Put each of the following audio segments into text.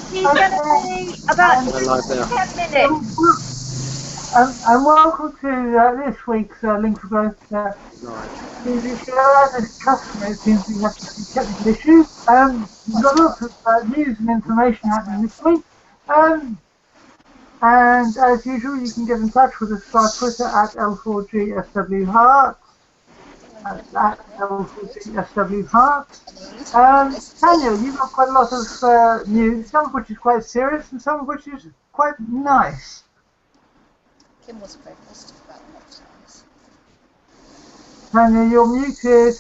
He's going to be about 10 minutes. And welcome to this week's Link for Growth TV show. As is customary, it seems we have a few technical issues. We've got lots of news and information happening this week. And as usual, you can get in touch with us via Twitter at L4GSWHearts. At L4GSWHearts. Tania, you've got quite a lot of news, some of which is quite serious and some of which is quite nice. Kim wasn't very positive about the lockdowns. Tania, you're muted.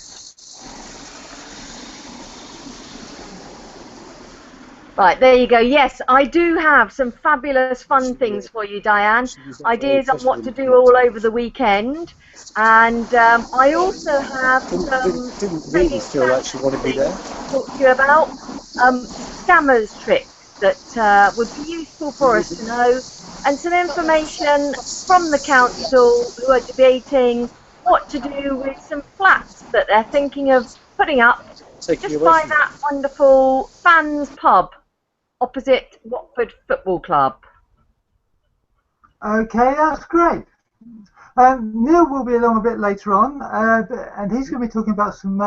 Right, there you go. Yes, I do have some fabulous fun things for you, Diane. Ideas on what to do all over the weekend. And I also have some didn't really feel like she wanted me there. to talk to you about scammers tricks that would be useful for us to know, and some information from the council who are debating what to do with some flats that they're thinking of putting up just by that wonderful fans pub opposite Watford Football Club. Okay, that's great. Neal will be along a bit later on, and he's going to be talking about some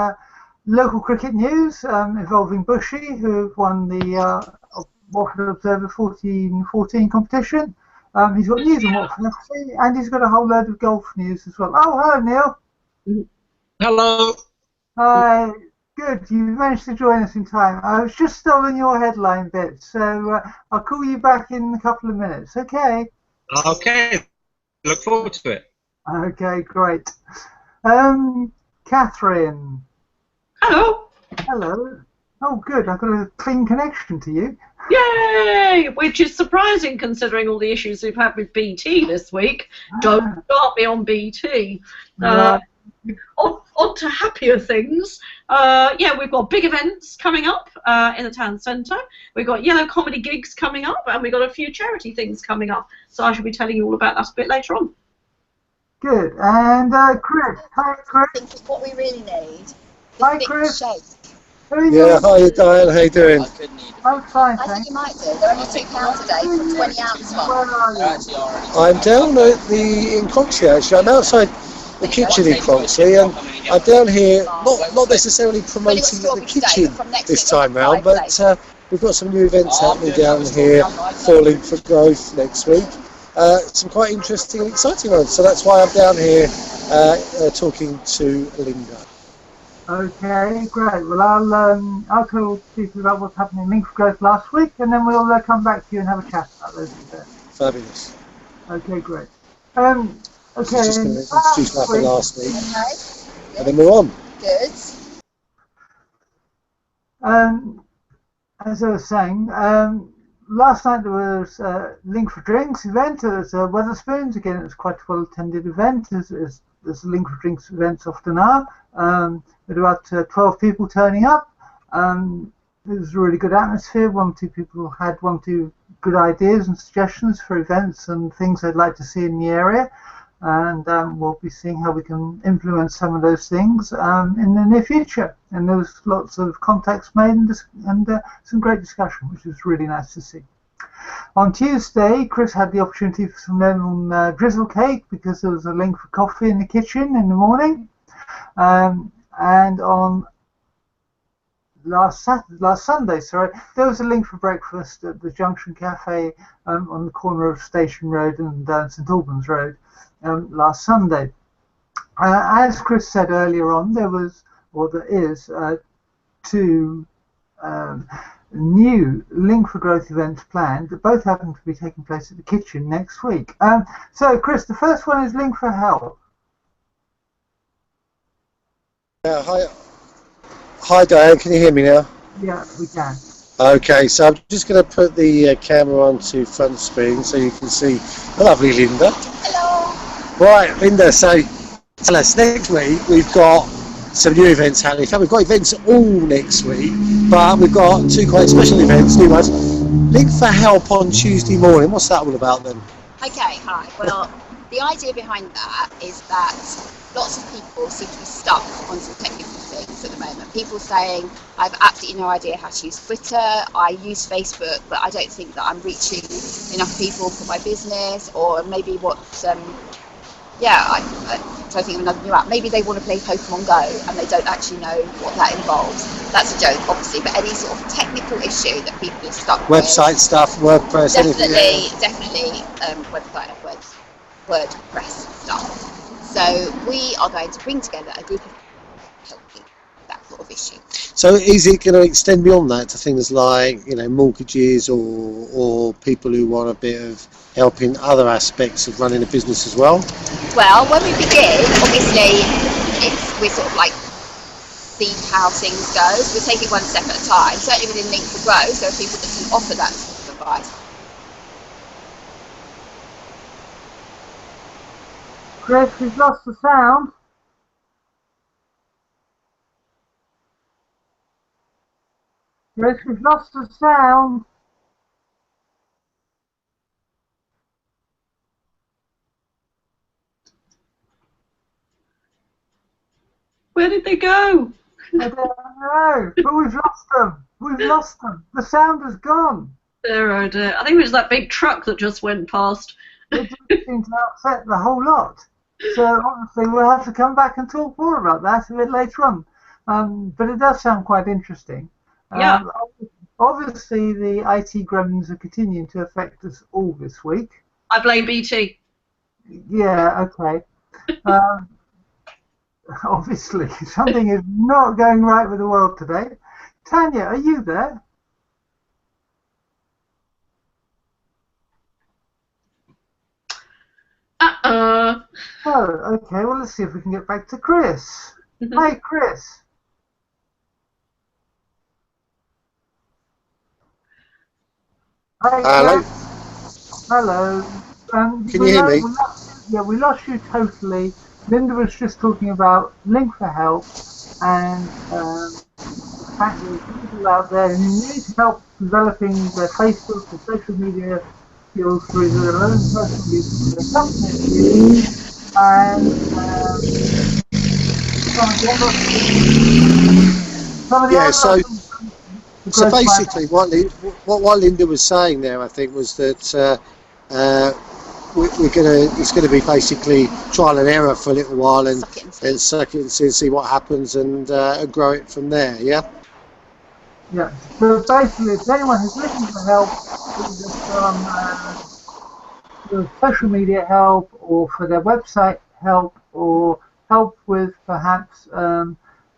local cricket news involving Bushey, who have won the Watford Observer 14-14 competition. He's got news on Watford FC, and he's got a whole load of golf news as well. Oh, hello, Neal. Hello. Hi. Good, you managed to join us in time. I was just stolen your headline bit, so I'll call you back in a couple of minutes, okay? Okay, look forward to it. Okay, great. Catherine. Hello. Hello. Oh, good, I've got a clean connection to you. Yay! Which is surprising considering all the issues we've had with BT this week. Don't start me on BT. On to happier things. Yeah, we've got big events coming up in the town centre. We've got yellow comedy gigs coming up, and we've got a few charity things coming up. So I shall be telling you all about that a bit later on. Good. And Chris. Hi, Chris. I think what we really need is Hi, a big Chris. shake. Yeah, hi Diane, how you doing? I'm fine, I think thanks. you might do. They're only £2 a day for 20 ounce one. Where are you? I'm down in Croxley actually. I'm outside the kitchen in Croxley, and I'm down here not necessarily promoting the kitchen this time round, but we've got some new events happening down here for Link for Growth next week. Some quite interesting and exciting ones, so that's why I'm down here talking to Linda. Okay, great. Well, I'll tell people about what's happening in Link for Growth last week, and then we'll come back to you and have a chat about those events. Fabulous. Okay, great. Okay. Just going to introduce what happened last week, and then we're on. Good. As I was saying, last night there was a Link for Drinks event at Wetherspoons. Again, it was quite a well-attended event, as Link for Drinks events often are. With about 12 people turning up. It was a really good atmosphere. One or two people had one or two good ideas and suggestions for events and things they'd like to see in the area. And we'll be seeing how we can influence some of those things in the near future. And there was lots of contacts made and some great discussion, which was really nice to see. On Tuesday, Chris had the opportunity for some lemon drizzle cake because there was a link for coffee in the kitchen in the morning. And on last Sunday, there was a link for breakfast at the Junction Cafe on the corner of Station Road and St Albans Road last Sunday. As Chris said earlier on, there is two new Link for Growth events planned that both happen to be taking place at the kitchen next week. So, Chris, the first one is Link for Help. Hi Diane, can you hear me now? Yeah, we can. Okay, so I'm just going to put the camera onto front screen so you can see the lovely Linda. Hello. Right, Linda, so tell us, next week we've got some new events happening. We've got events all next week, but we've got two quite special events, new ones. Link for Help on Tuesday morning, what's that all about then? Okay, hi. Well, the idea behind that is that lots of people seem to be stuck on some technical things at the moment. People saying, I have absolutely no idea how to use Twitter, I use Facebook, but I don't think that I'm reaching enough people for my business, or maybe I'm trying to think of another new app. Maybe they want to play Pokemon Go and they don't actually know what that involves. That's a joke, obviously, but any sort of technical issue that people are stuck Website stuff, WordPress, definitely, anything. definitely website, WordPress stuff. So we are going to bring together a group of help you with that sort of issue. So is it going to extend beyond that to things like, mortgages or people who want a bit of help in other aspects of running a business as well? Well, when we begin, obviously, we're sort of like see how things go. So we're taking one step at a time. Certainly within Link for Growth, there are people that can offer that sort of advice. Chris, we've lost the sound. Chris, we've lost the sound. Where did they go? I don't know, but we've lost them. We've lost them. The sound is gone. Oh dear. I think it was that big truck that just went past. It just seemed to upset the whole lot. So obviously we'll have to come back and talk more about that a bit later on. But it does sound quite interesting. Yeah. Obviously the IT gremlins are continuing to affect us all this week. I blame BT. Yeah, okay. Obviously something is not going right with the world today. Tania, are you there? Oh, okay. Well, let's see if we can get back to Chris. Hi, Chris. Hi, Hello. Hello. Can you hear me? We lost you totally. Linda was just talking about Link for Help and the fact that there's people out there who need help developing their Facebook or social media skills through their own personal use of their company, and So basically what Linda was saying there, I think, was that it's going to be basically trial and error for a little while and suck it and see what happens and grow it from there. Yeah. Yeah. So basically, if anyone who's looking for help, either from social media help or for their website help or help with perhaps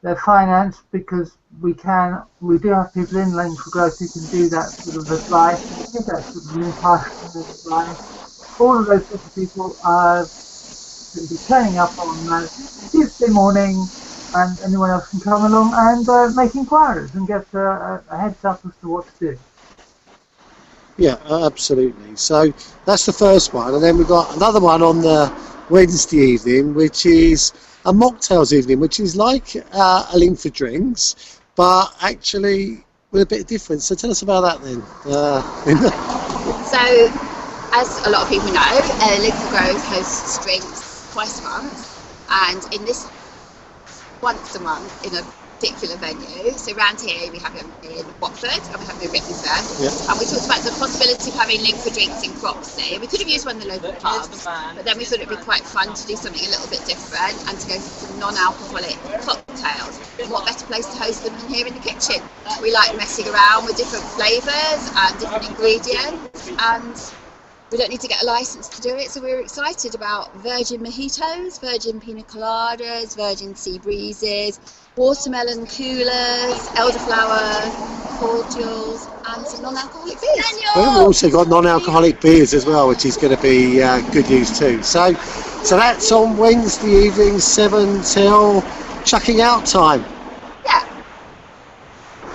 their finance, because we do have people in Link for Growth who can do that sort of advice, give that sort of impartial advice. All of those sorts of people are going to be turning up on Tuesday morning, and anyone else can come along and make inquiries and get a heads up as to what to do. Yeah, absolutely. So that's the first one, and then we've got another one on the Wednesday evening, which is a mocktails evening, which is like a Link for Drinks, but actually with a bit of difference. So tell us about that then. So, as a lot of people know, Link for Growth hosts drinks twice a month, and in this once a month in a particular venue. So around here we have them in Watford and we have them in Ripley's. Yeah. And we talked about the possibility of having Link for Drinks in Croxley. We could have used one of the local pubs, but then we thought it'd be quite fun to do something a little bit different and to go for some non-alcoholic cocktails. And what better place to host them than here in the kitchen? We like messing around with different flavours and different ingredients, and we don't need to get a licence to do it, so we're excited about virgin mojitos, virgin pina coladas, virgin sea breezes, watermelon coolers, elderflower, cordials, and some non-alcoholic beers. Well, we've also got non-alcoholic beers as well, which is going to be good news too. So that's on Wednesday evening, 7 till chucking out time. Yeah.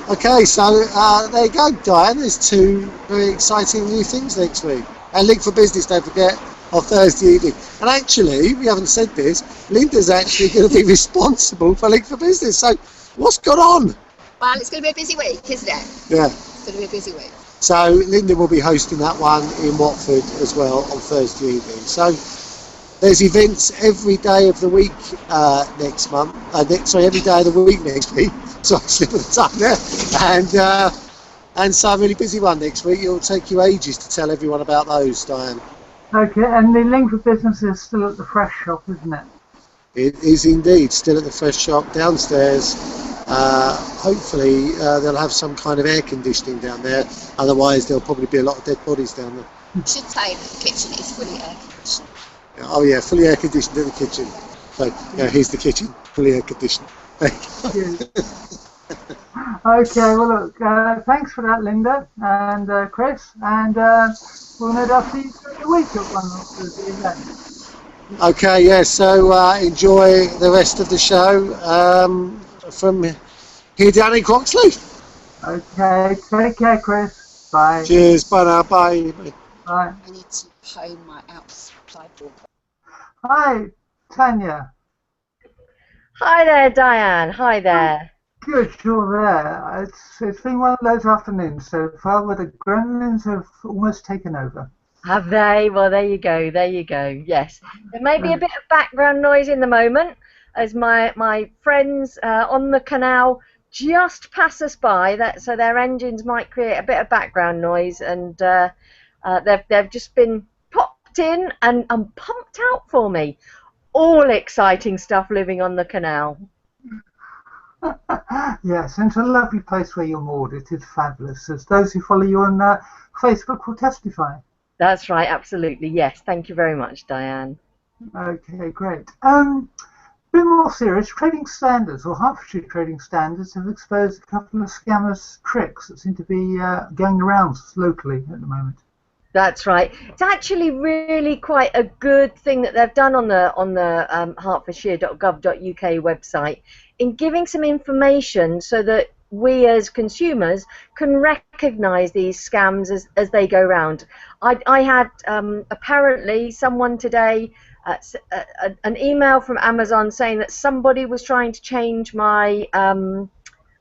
Okay, so there you go, Diane. There's 2 very exciting new things next week. And Link for Business, don't forget, on Thursday evening. And actually, we haven't said this, Linda's actually going to be responsible for Link for Business. So what's gone on? Well, it's going to be a busy week, isn't it? Yeah. It's going to be a busy week. So Linda will be hosting that one in Watford as well on Thursday evening. So there's events every day of the week next month. Every day of the week next week. Sorry, slip of the tongue there. And so I'm really busy one next week. It'll take you ages to tell everyone about those, Diane. Okay, and the link for business is still at the Fresh Shop, isn't it? It is indeed still at the Fresh Shop downstairs. Hopefully they'll have some kind of air conditioning down there. Otherwise, there'll probably be a lot of dead bodies down there. I should say that the kitchen is fully air conditioned. Oh yeah, fully air conditioned in the kitchen. So yeah, here's the kitchen, fully air conditioned. Okay, well look, thanks for that, Linda and Chris, and we'll no doubt see you during the week at one of the events. Okay, yeah, so enjoy the rest of the show from here down in Croxley. Okay, take care, Chris. Bye. Cheers, bye now, bye. Bye. I need to hone my outside door. Hi, Tania. Hi there, Diane. Hi there. Good, you're there. It's been one of those afternoons so far where the gremlins have almost taken over. Have they? Well, there you go. There you go. Yes. There may be a bit of background noise in the moment as my friends on the canal just pass us by. So their engines might create a bit of background noise, and they've just been popped in and pumped out for me. All exciting stuff living on the canal. Yes, and it's a lovely place where you're moored. It is fabulous, as those who follow you on Facebook will testify. That's right, absolutely, yes. Thank you very much, Diane. Okay, great. A bit more serious, trading standards, or Hertfordshire trading standards, have exposed a couple of scammers' tricks that seem to be going around locally at the moment. That's right. It's actually really quite a good thing that they've done on the hertfordshire.gov.uk website in giving some information so that we as consumers can recognise these scams as they go round. I had apparently someone today, an email from Amazon saying that somebody was trying to change my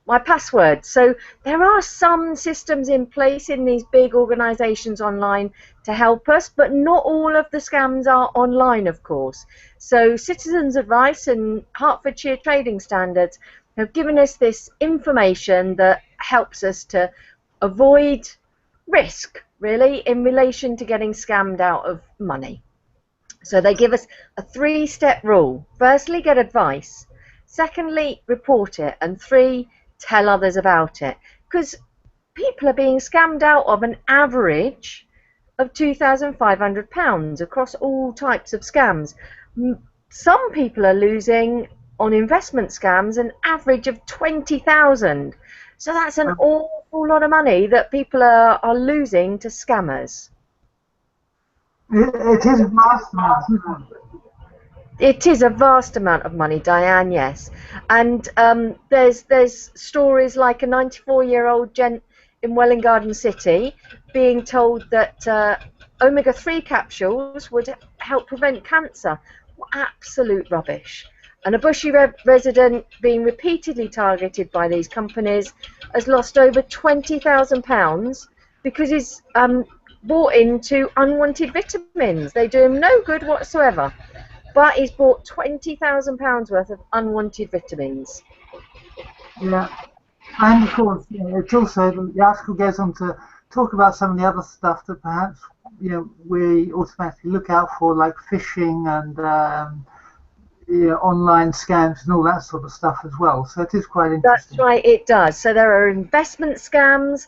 my password. So there are some systems in place in these big organisations online to help us, but not all of the scams are online, of course. So Citizens Advice and Hertfordshire Trading Standards have given us this information that helps us to avoid risk, really, in relation to getting scammed out of money. So they give us a 3-step rule. Firstly, get advice. Secondly, report it. And 3, tell others about it. Because people are being scammed out of an average of £2,500 across all types of scams. Some people are losing on investment scams an average of 20,000. So that's an awful lot of money that people are losing to scammers. It is a vast amount, isn't it? It is a vast amount of money, Diane, yes. And there's stories like a 94-year-old gent in Welwyn Garden City being told that omega-3 capsules would help prevent cancer. Absolute rubbish. And a Bushey resident being repeatedly targeted by these companies has lost over £20,000 because he's bought into unwanted vitamins. They do him no good whatsoever. But he's bought £20,000 worth of unwanted vitamins. Yeah, and of course, it's also, the article goes on to talk about some of the other stuff that perhaps we automatically look out for, like phishing and online scams and all that sort of stuff as well. So it is quite interesting. That's right, it does. So there are investment scams.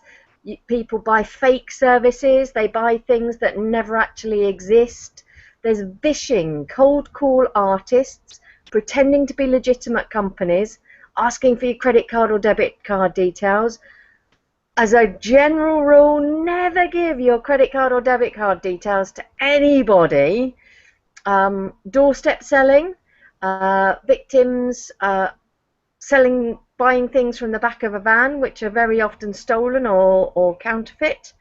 People buy fake services. They buy things that never actually exist. There's vishing, cold call artists pretending to be legitimate companies, asking for your credit card or debit card details. As a general rule, never give your credit card or debit card details to anybody. Doorstep selling, victims buying things from the back of a van, which are very often stolen or counterfeit.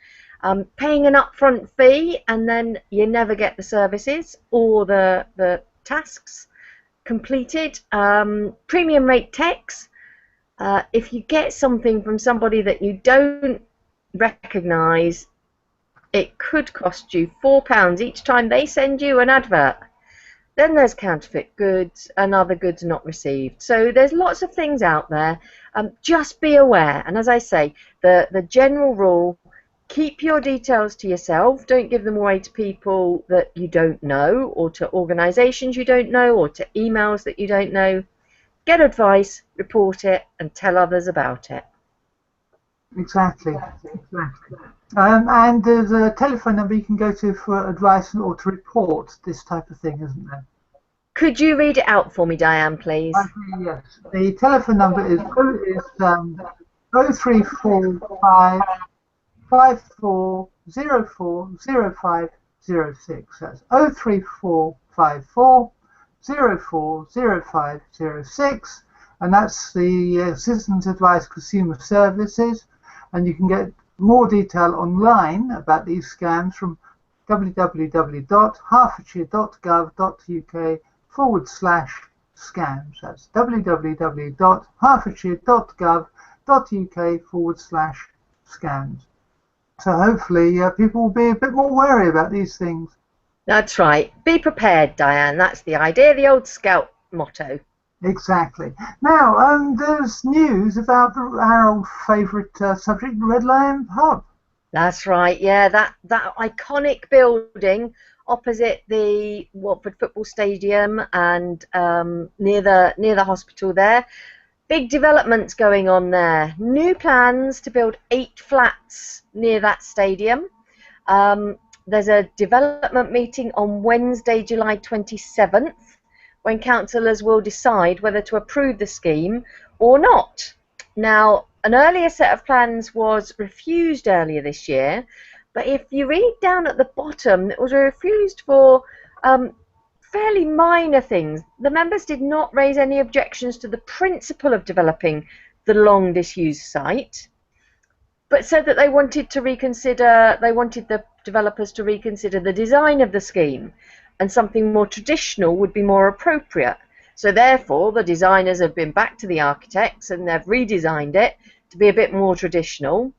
Paying an upfront fee and then you never get the services or the tasks completed. Premium rate texts. If you get something from somebody that you don't recognise, it could cost you £4 each time they send you an advert. Then there's counterfeit goods and other goods not received. So there's lots of things out there. Just be aware. And as I say, the general rule, keep your details to yourself. Don't give them away to people that you don't know, or to organisations you don't know, or to emails that you don't know. Get advice, report it, and tell others about it. Exactly. And there's a telephone number you can go to for advice or to report this type of thing, isn't there? Could you read it out for me, Diane, please? Yes. The telephone number is 0345 54040506. That's 03454 040506, and that's the Citizens Advice Consumer Services. And you can get more detail online about these scams from www.hertfordshire.gov.uk/scams. That's www.hertfordshire.gov.uk/scams. So hopefully people will be a bit more wary about these things. That's right. Be prepared, Diane. That's the idea, the old Scout motto. Exactly. Now, there's news about our old favourite subject, Red Lion Pub. That's right. Yeah, that iconic building opposite the Watford Football Stadium and near the hospital there. Big developments going on there. New plans to build 8 flats near that stadium. There's a development meeting on Wednesday, July 27th, when councillors will decide whether to approve the scheme or not. Now, an earlier set of plans was refused earlier this year, but if you read down at the bottom, it was refused for fairly minor things. The members did not raise any objections to the principle of developing the long disused site, but said that they wanted the developers to reconsider the design of the scheme, and something more traditional would be more appropriate. So therefore, the designers have been back to the architects and they've redesigned it to be a bit more traditional,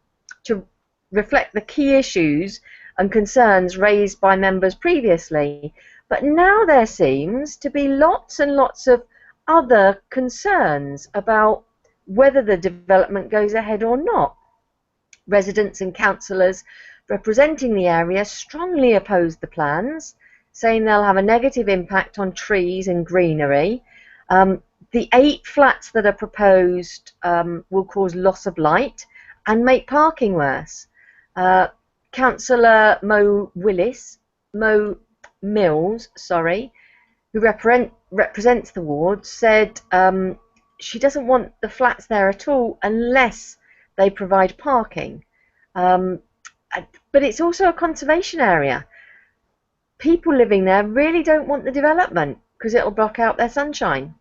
to reflect the key issues and concerns raised by members previously. But now there seems to be lots and lots of other concerns about whether the development goes ahead or not. Residents and councillors representing the area strongly oppose the plans, saying they'll have a negative impact on trees and greenery. The 8 flats that are proposed will cause loss of light and make parking worse. Councillor Mo Mills, who represents the ward, said she doesn't want the flats there at all unless they provide parking. But it's also a conservation area. People living there really don't want the development because it'll block out their sunshine.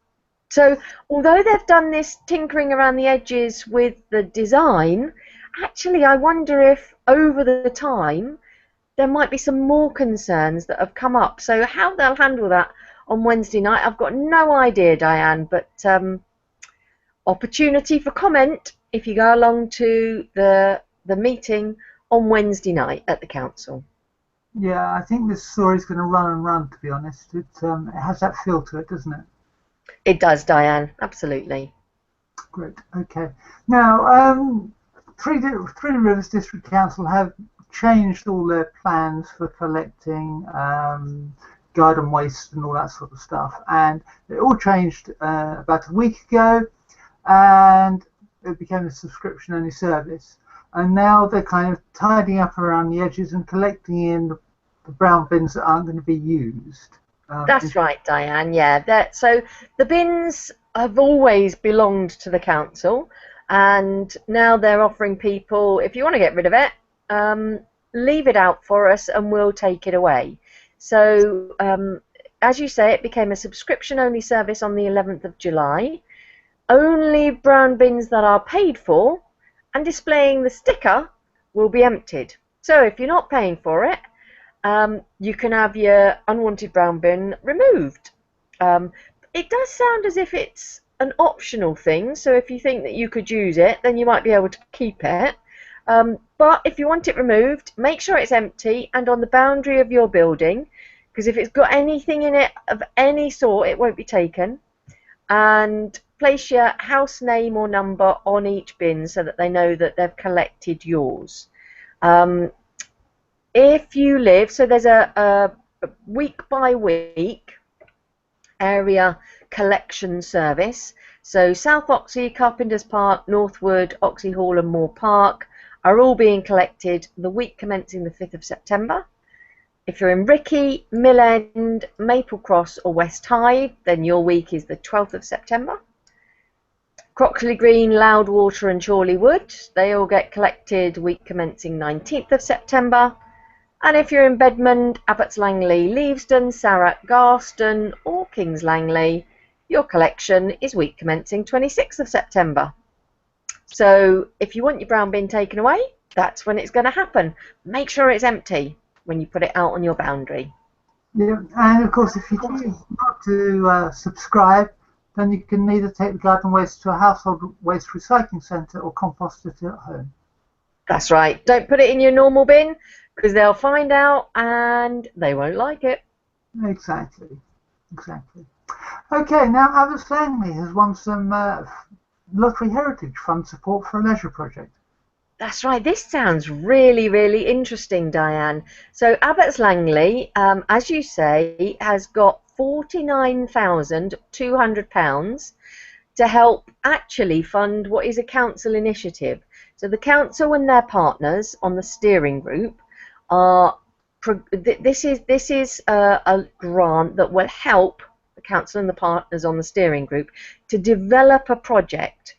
So although they've done this tinkering around the edges with the design, actually I wonder if over the time there might be some more concerns that have come up. So how they'll handle that on Wednesday night, I've got no idea, Diane, but opportunity for comment if you go along to the meeting on Wednesday night at the council. Yeah, I think this story's going to run and run, to be honest. It has that feel to it, doesn't it? It does, Diane, absolutely. Great, okay. Now, Three Rivers District Council have changed all their plans for collecting garden waste and all that sort of stuff. And it all changed about a week ago, and it became a subscription-only service. And now they're kind of tidying up around the edges and collecting in the brown bins that aren't going to be used. That's right, Diane, yeah. So the bins have always belonged to the council, and now they're offering people, if you want to get rid of it, leave it out for us and we'll take it away. So, as you say, it became a subscription-only service on the 11th of July. Only brown bins that are paid for and displaying the sticker will be emptied. So if you're not paying for it, you can have your unwanted brown bin removed. It does sound as if it's an optional thing, so if you think that you could use it, then you might be able to keep it. But if you want it removed, make sure it's empty and on the boundary of your building, because if it's got anything in it of any sort, it won't be taken. And place your house name or number on each bin so that they know that they've collected yours. If you live, so there's a week by week area collection service. So South Oxley, Carpenters Park, Northwood, Oxley Hall and Moore Park are all being collected the week commencing the 5th of September. If you're in Ricky, Mill End, Maple Cross or West Hyde, then your week is the 12th of September. Croxley Green, Loudwater and Chorley Wood, they all get collected week commencing 19th of September. And if you're in Bedmond, Abbots Langley, Leavesden, Sarrat, Garston or Kings Langley, your collection is week commencing 26th of September. So if you want your brown bin taken away, that's when it's going to happen. Make sure it's empty when you put it out on your boundary. Yeah, and of course, if you choose not to subscribe, then you can either take the garden waste to a household waste recycling centre or compost it at home. That's right. Don't put it in your normal bin because they'll find out and they won't like it. Exactly. Okay, now Abbots Langley has won some Lottery Heritage Fund support for a leisure project. That's right. This sounds really, really interesting, Diane. So Abbots Langley, as you say, has got £49,200 to help actually fund what is a council initiative. So the council and their partners on the steering group are. This is a grant that will help the council and the partners on the steering group to develop a project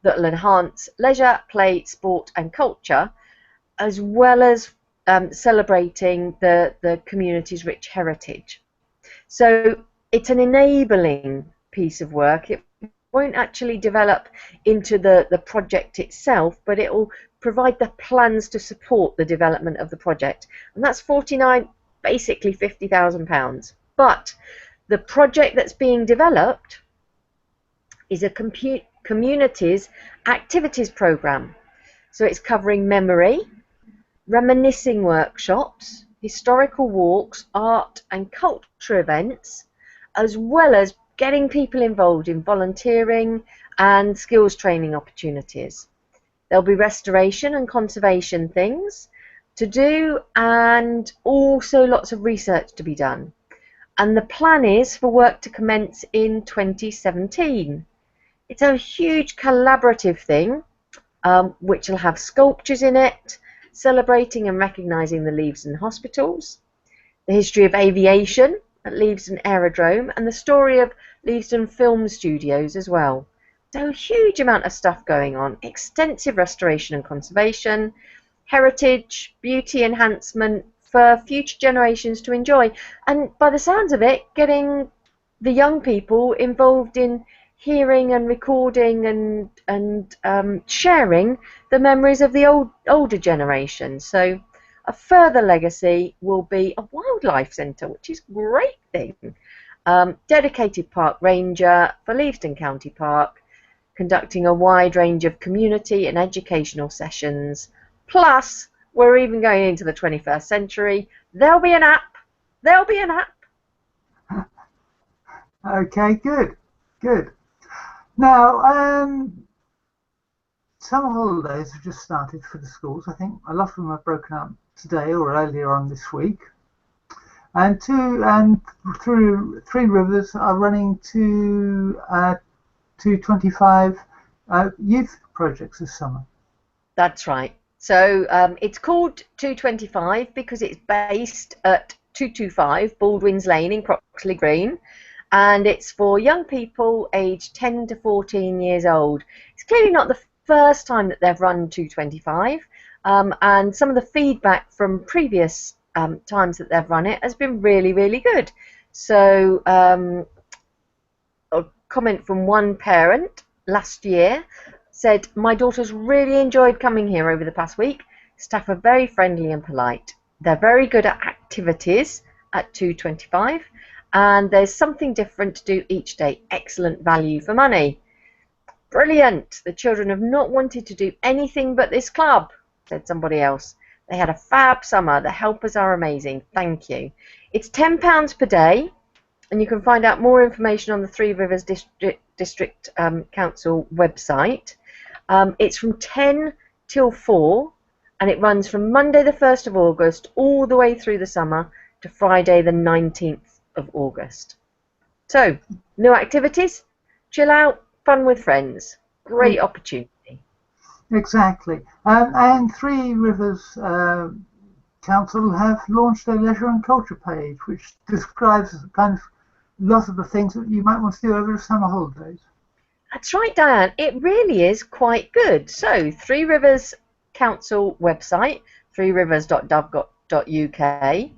that will enhance leisure, play, sport and culture, as well as celebrating the community's rich heritage. So it's an enabling piece of work. It won't actually develop into the project itself, but it will provide the plans to support the development of the project. And that's basically £50,000. But the project that's being developed is a communities activities program. So it's covering memory, reminiscing workshops, historical walks, art and culture events, as well as getting people involved in volunteering and skills training opportunities. There'll be restoration and conservation things to do and also lots of research to be done. And the plan is for work to commence in 2017. It's a huge collaborative thing which will have sculptures in it, celebrating and recognising the Leavesden hospitals, the history of aviation at Leavesden Aerodrome and the story of Leavesden Film Studios as well. So a huge amount of stuff going on, extensive restoration and conservation, heritage, beauty enhancement for future generations to enjoy. And by the sounds of it, getting the young people involved in hearing and recording and sharing the memories of the older generation. So a further legacy will be a wildlife centre, which is a great thing. Dedicated park ranger for Leavesden County Park, conducting a wide range of community and educational sessions. Plus, we're even going into the 21st century. There'll be an app. There'll be an app. Okay, good. Now, summer holidays have just started for the schools. I think a lot of them have broken up today or earlier on this week. And through Three Rivers are running two 25 youth projects this summer. That's right. So it's called 225 because it's based at 225 Baldwin's Lane in Croxley Green, and it's for young people aged 10 to 14 years old. It's clearly not the first time that they've run 225, and some of the feedback from previous times that they've run it has been really, really good. So a comment from one parent last year said, "My daughter's really enjoyed coming here over the past week. Staff are very friendly and polite. They're very good at activities at 225, and there's something different to do each day. Excellent value for money." Brilliant. The children have not wanted to do anything but this club, said somebody else. They had a fab summer. The helpers are amazing. Thank you. It's £10 per day, and you can find out more information on the Three Rivers District Council website. It's from 10 till 4, and it runs from Monday the 1st of August all the way through the summer to Friday the 19th of August. So, no activities, chill out, fun with friends. Great opportunity. Exactly. And Three Rivers Council have launched a leisure and culture page, which describes kind of lots of the things that you might want to do over the summer holidays. That's right, Diane. It really is quite good. So, Three Rivers Council website, threerivers.gov.uk.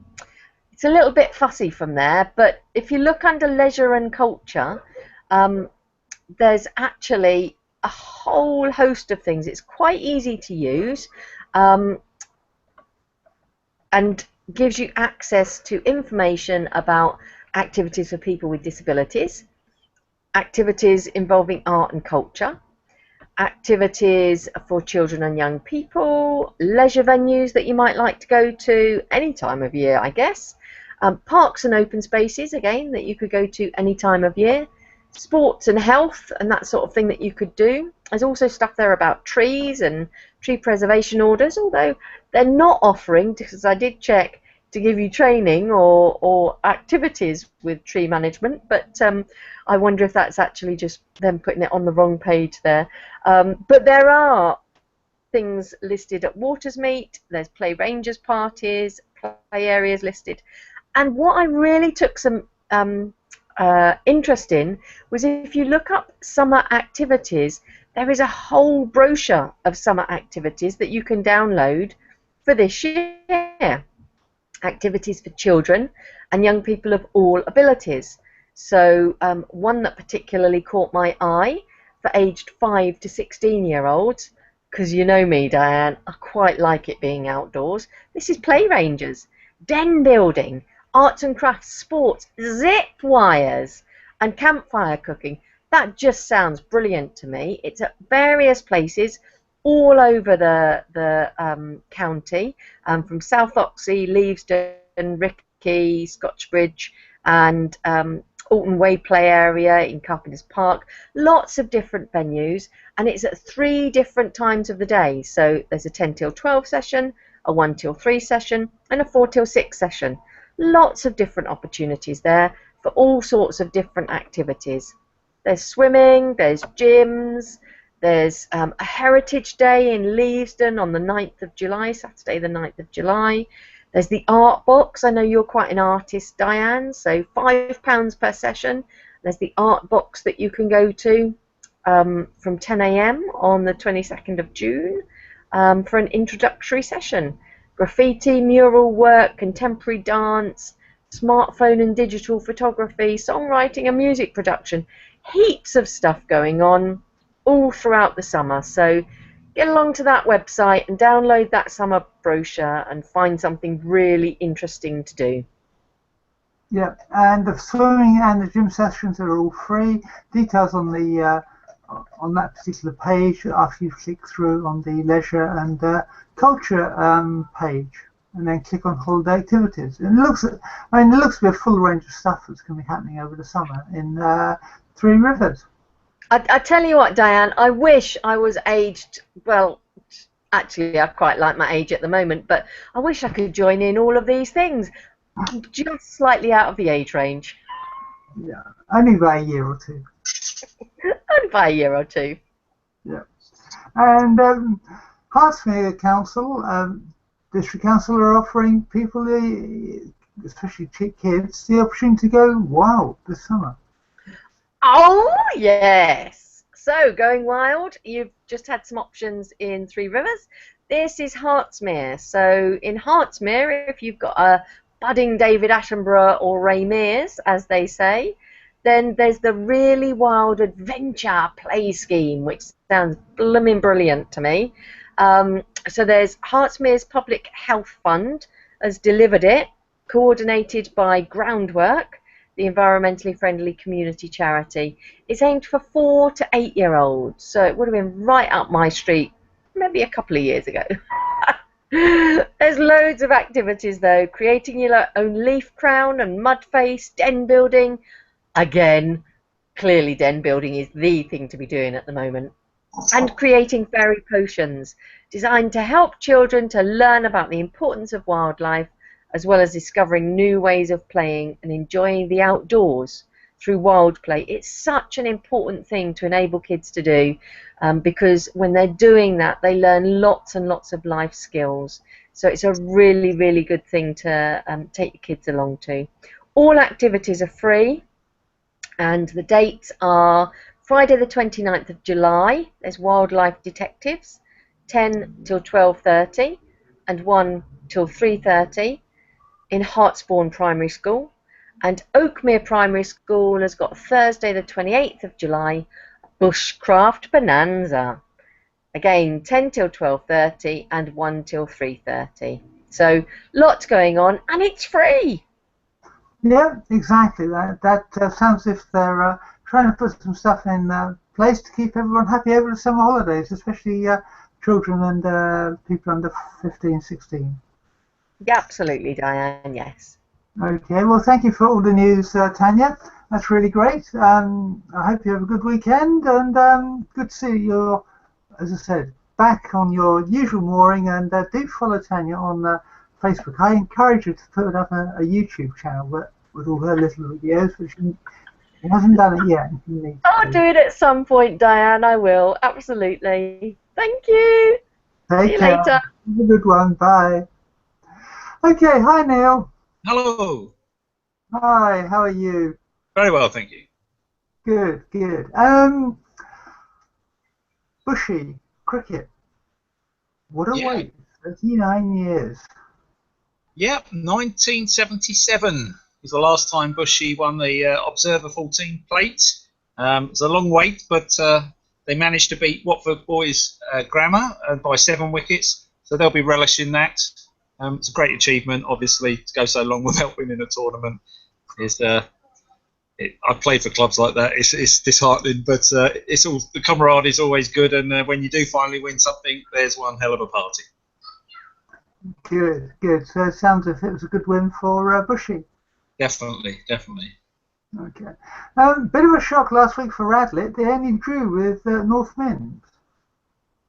It's a little bit fussy from there, but if you look under leisure and culture, there's actually a whole host of things. It's quite easy to use and gives you access to information about activities for people with disabilities, activities involving art and culture, activities for children and young people, leisure venues that you might like to go to any time of year, I guess, parks and open spaces, again, that you could go to any time of year, sports and health and that sort of thing that you could do. There's also stuff there about trees and tree preservation orders, although they're not offering, because I did check, to give you training or activities with tree management, but I wonder if that's actually just them putting it on the wrong page there. But there are things listed at Watersmeet, there's play rangers parties, play areas listed, and what I really took some interest in was if you look up summer activities, there is a whole brochure of summer activities that you can download for this year. Activities for children and young people of all abilities. So one that particularly caught my eye for aged 5 to 16-year-olds, because you know me, Diane, I quite like it being outdoors. This is play rangers, den building, arts and crafts, sports, zip wires, and campfire cooking. That just sounds brilliant to me. It's at various places all over the county, from South Oxley, Leavesden, Rickey, Scotchbridge, and Alton Way play area in Carpenter's Park. Lots of different venues, and it's at 3 different times of the day. So there's a 10 till 12 session, a 1 till 3 session, and a 4 till 6 session. Lots of different opportunities there for all sorts of different activities. There's swimming, there's gyms, there's a Heritage Day in Leavesden on the 9th of July, Saturday the 9th of July. There's the Art Box. I know you're quite an artist, Diane, so £5 per session. There's the Art Box that you can go to from 10 AM on the 22nd of June for an introductory session. Graffiti, mural work, contemporary dance, smartphone and digital photography, songwriting and music production. Heaps of stuff going on all throughout the summer. So get along to that website and download that summer brochure and find something really interesting to do. Yeah, and the swimming and the gym sessions are all free. Details on the on that particular page after you click through on the leisure and culture page, and then click on holiday activities. And it looks, I mean, it looks to be a full range of stuff that's going to be happening over the summer in Three Rivers. I tell you what, Diane, I wish I was aged, well, actually I quite like my age at the moment, but I wish I could join in all of these things. I'm just slightly out of the age range. Yeah, only by a year or two. Only by a year or two. Yeah. And Hertscounty Council, District Council are offering people, especially kids, the opportunity to go wild this summer. Oh, yes. So, going wild, you've just had some options in Three Rivers. This is Hertsmere. So, in Hertsmere, if you've got a budding David Attenborough or Ray Mears, as they say, then there's the Really Wild Adventure Play Scheme, which sounds blooming brilliant to me. So there's Hertsmere's Public Health Fund has delivered it, coordinated by Groundwork, the environmentally friendly community charity. It's aimed for 4 to 8-year-olds, so it would have been right up my street maybe a couple of years ago. There's loads of activities though. Creating your own leaf crown and mud face, den building. Again, clearly den building is the thing to be doing at the moment. And creating fairy potions, designed to help children to learn about the importance of wildlife, as well as discovering new ways of playing and enjoying the outdoors through wild play. It's such an important thing to enable kids to do, because when they're doing that, they learn lots and lots of life skills. So it's a really, really good thing to take your kids along to. All activities are free, and the dates are Friday the 29th of July, there's Wildlife Detectives, 10 till 12:30 and 1 till 3:30 in Hartsbourne Primary School. And Oakmere Primary School has got Thursday the 28th of July, Bushcraft Bonanza. Again, 10 till 12:30 and 1 till 3:30. So lots going on, and it's free. Yeah, exactly. That sounds as if they're trying to put some stuff in place to keep everyone happy over the summer holidays, especially children and people under 15, 16. Yeah, absolutely, Diane, yes. Okay, well, thank you for all the news, Tanya. That's really great. I hope you have a good weekend, and good to see you, as I said, back on your usual mooring, and do follow Tanya on Facebook. I encourage you to put up a YouTube channel with all her little videos, which she hasn't done it yet. I'll do it at some point, Diane. I will. Absolutely. Thank you. See you later. Have a good one. Bye. Okay. Hi, Neal. Hello. Hi. How are you? Very well, thank you. Good. Good. Bushey Cricket. What a wait. 39 years. Yep, 1977 was the last time Bushey won the Observer 14 plate. It's a long wait, but they managed to beat Watford Boys Grammar by 7 wickets, so they'll be relishing that. It's a great achievement, obviously, to go so long without winning a tournament. I've played for clubs like that. It's disheartening, but the camaraderie is always good, and when you do finally win something, there's one hell of a party. Good, good. So it sounds as if it was a good win for Bushey. Definitely. Okay. Bit of a shock last week for Radlett. They only drew with North Mends.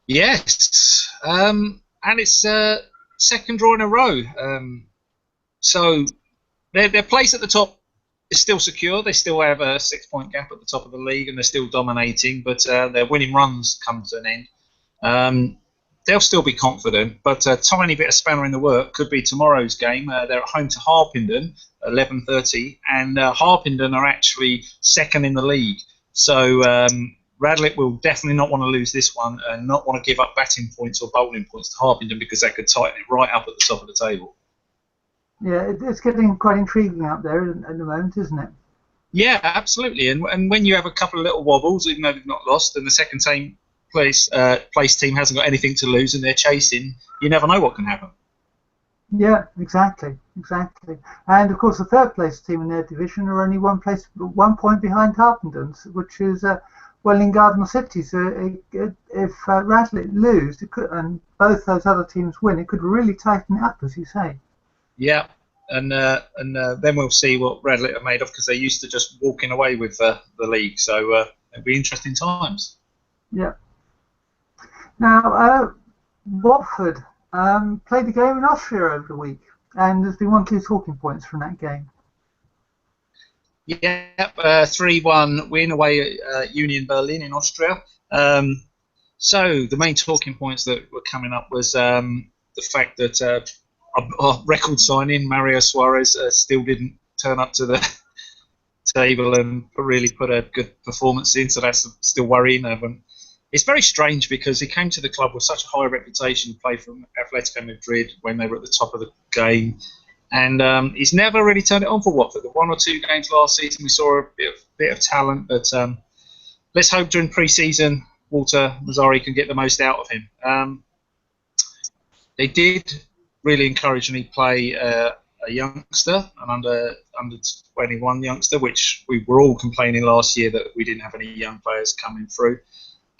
Yes, and it's second draw in a row. So their place at the top is still secure. They still have a 6-point gap at the top of the league, and they're still dominating. But their winning runs come to an end. They'll still be confident, but a tiny bit of spanner in the work could be tomorrow's game. They're at home to Harpenden, 11:30, and Harpenden are actually second in the league. So Radlett will definitely not want to lose this one and not want to give up batting points or bowling points to Harpenden, because that could tighten it right up at the top of the table. Yeah, it's getting quite intriguing out there at the moment, isn't it? Yeah, absolutely. And when you have a couple of little wobbles, even though they've not lost, and the second place team hasn't got anything to lose and they're chasing, you never know what can happen. Yeah, exactly. And of course the third place team in their division are only 1 point behind Harpenden's, which is Welling Garden City. So if Radlett lose, it could, and both those other teams win, it could really tighten it up, as you say. Yeah, and then we'll see what Radlett are made of, because they're used to just walking away with the league. So it'll be interesting times. Yeah. Now, Watford played the game in Austria over the week, and there's been 1-2 talking points from that game. Yeah, 3-1 win away at Union Berlin in Austria. So the main talking points that were coming up was the fact that our record signing, Mario Suarez, still didn't turn up to the table and really put a good performance in, so that's still worrying. It's very strange, because he came to the club with such a high reputation, played for Atletico Madrid when they were at the top of the game, and he's never really turned it on for Watford. The 1 or 2 games last season we saw a bit of talent, but let's hope during pre-season Walter Mazzari can get the most out of him. They did really encouragingly play a youngster, an under 21 youngster, which we were all complaining last year that we didn't have any young players coming through.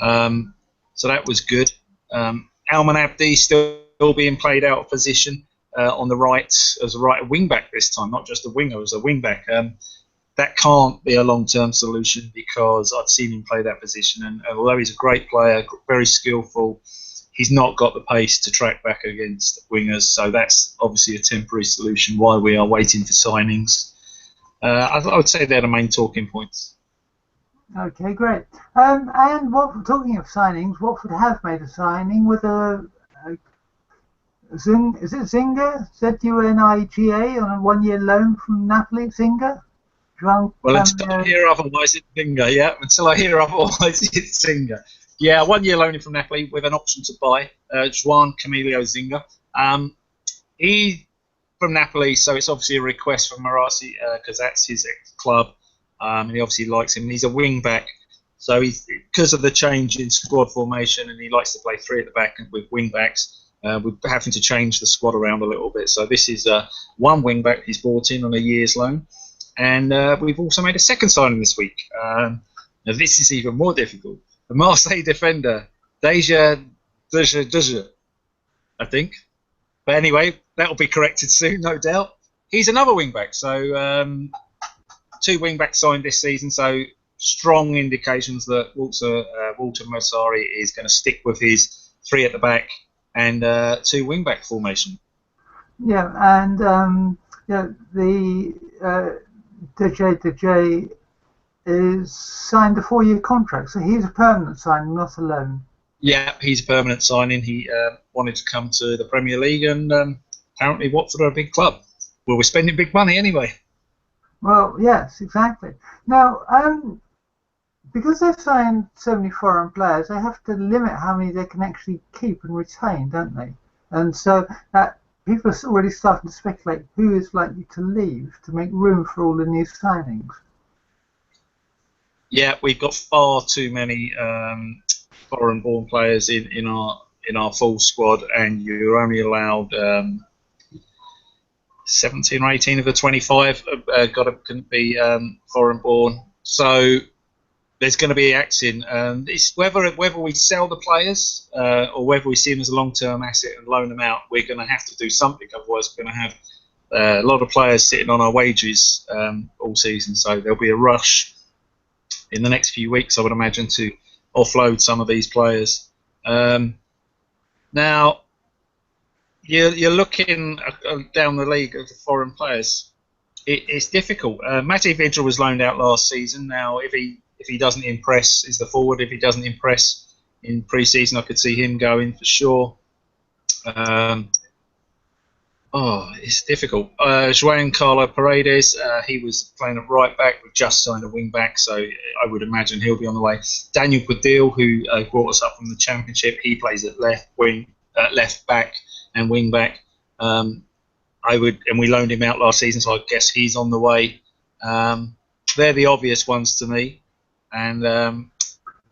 So that was good. Alman Abdi still still being played out of position on the right as a right wing back this time, not just a winger, as a wing back. That can't be a long-term solution because I've seen him play that position, and although he's a great player, very skillful, he's not got the pace to track back against wingers. So that's obviously a temporary solution while we are waiting for signings. I would say they're the main talking points. Okay, great. And talking of signings, Watford have made a signing with is it Zinga? Zuniga on a 1-year loan from Napoli. Zinga? Well, until I hear otherwise, it's Zinga. Yeah, until I hear otherwise, it's Zinga. Yeah, 1-year loan from Napoli with an option to buy. Juan Camilo Zinga. He from Napoli, so it's obviously a request from Marazzi because that's his ex-club, and he obviously likes him. He's a wing back, so he's because of the change in squad formation, and he likes to play 3 at the back with wing backs. We're having to change the squad around a little bit. So this is one wing back he's brought in on a year's loan. And we've also made a second signing this week. Now this is even more difficult. The Marseille defender, Deja, I think. But anyway, that'll be corrected soon, no doubt. He's another wing back. So 2 wing backs signed this season. So strong indications that Walter Massari is going to stick with his 3 at the back and 2 wing back formation. Yeah, and the DJ is signed a 4-year contract, so he's a permanent signing, not a loan. Yeah, he's a permanent signing. He wanted to come to the Premier League, and apparently Watford are a big club. Well, we're spending big money anyway. Well, yes, exactly. Now, because they've signed so many foreign players, they have to limit how many they can actually keep and retain, don't they? And so people are already starting to speculate who is likely to leave to make room for all the new signings. Yeah, we've got far too many foreign-born players in our full squad, and you're only allowed 17 or 18 of the 25 can be foreign-born. So there's going to be acting. It's whether we sell the players or whether we see them as a long-term asset and loan them out. We're going to have to do something, otherwise we're going to have a lot of players sitting on our wages all season. So there'll be a rush in the next few weeks, I would imagine, to offload some of these players. Now, you're looking down the league of the foreign players. It's difficult. Matty Vigil was loaned out last season. Now, if he doesn't impress, is the forward. If he doesn't impress in pre-season, I could see him going for sure. It's difficult. João Carlo Paredes, he was playing at right back. We've just signed a wing back, so I would imagine he'll be on the way. Daniel Padil, who brought us up from the Championship, he plays at left back and wing back. And we loaned him out last season, so I guess he's on the way. They're the obvious ones to me. And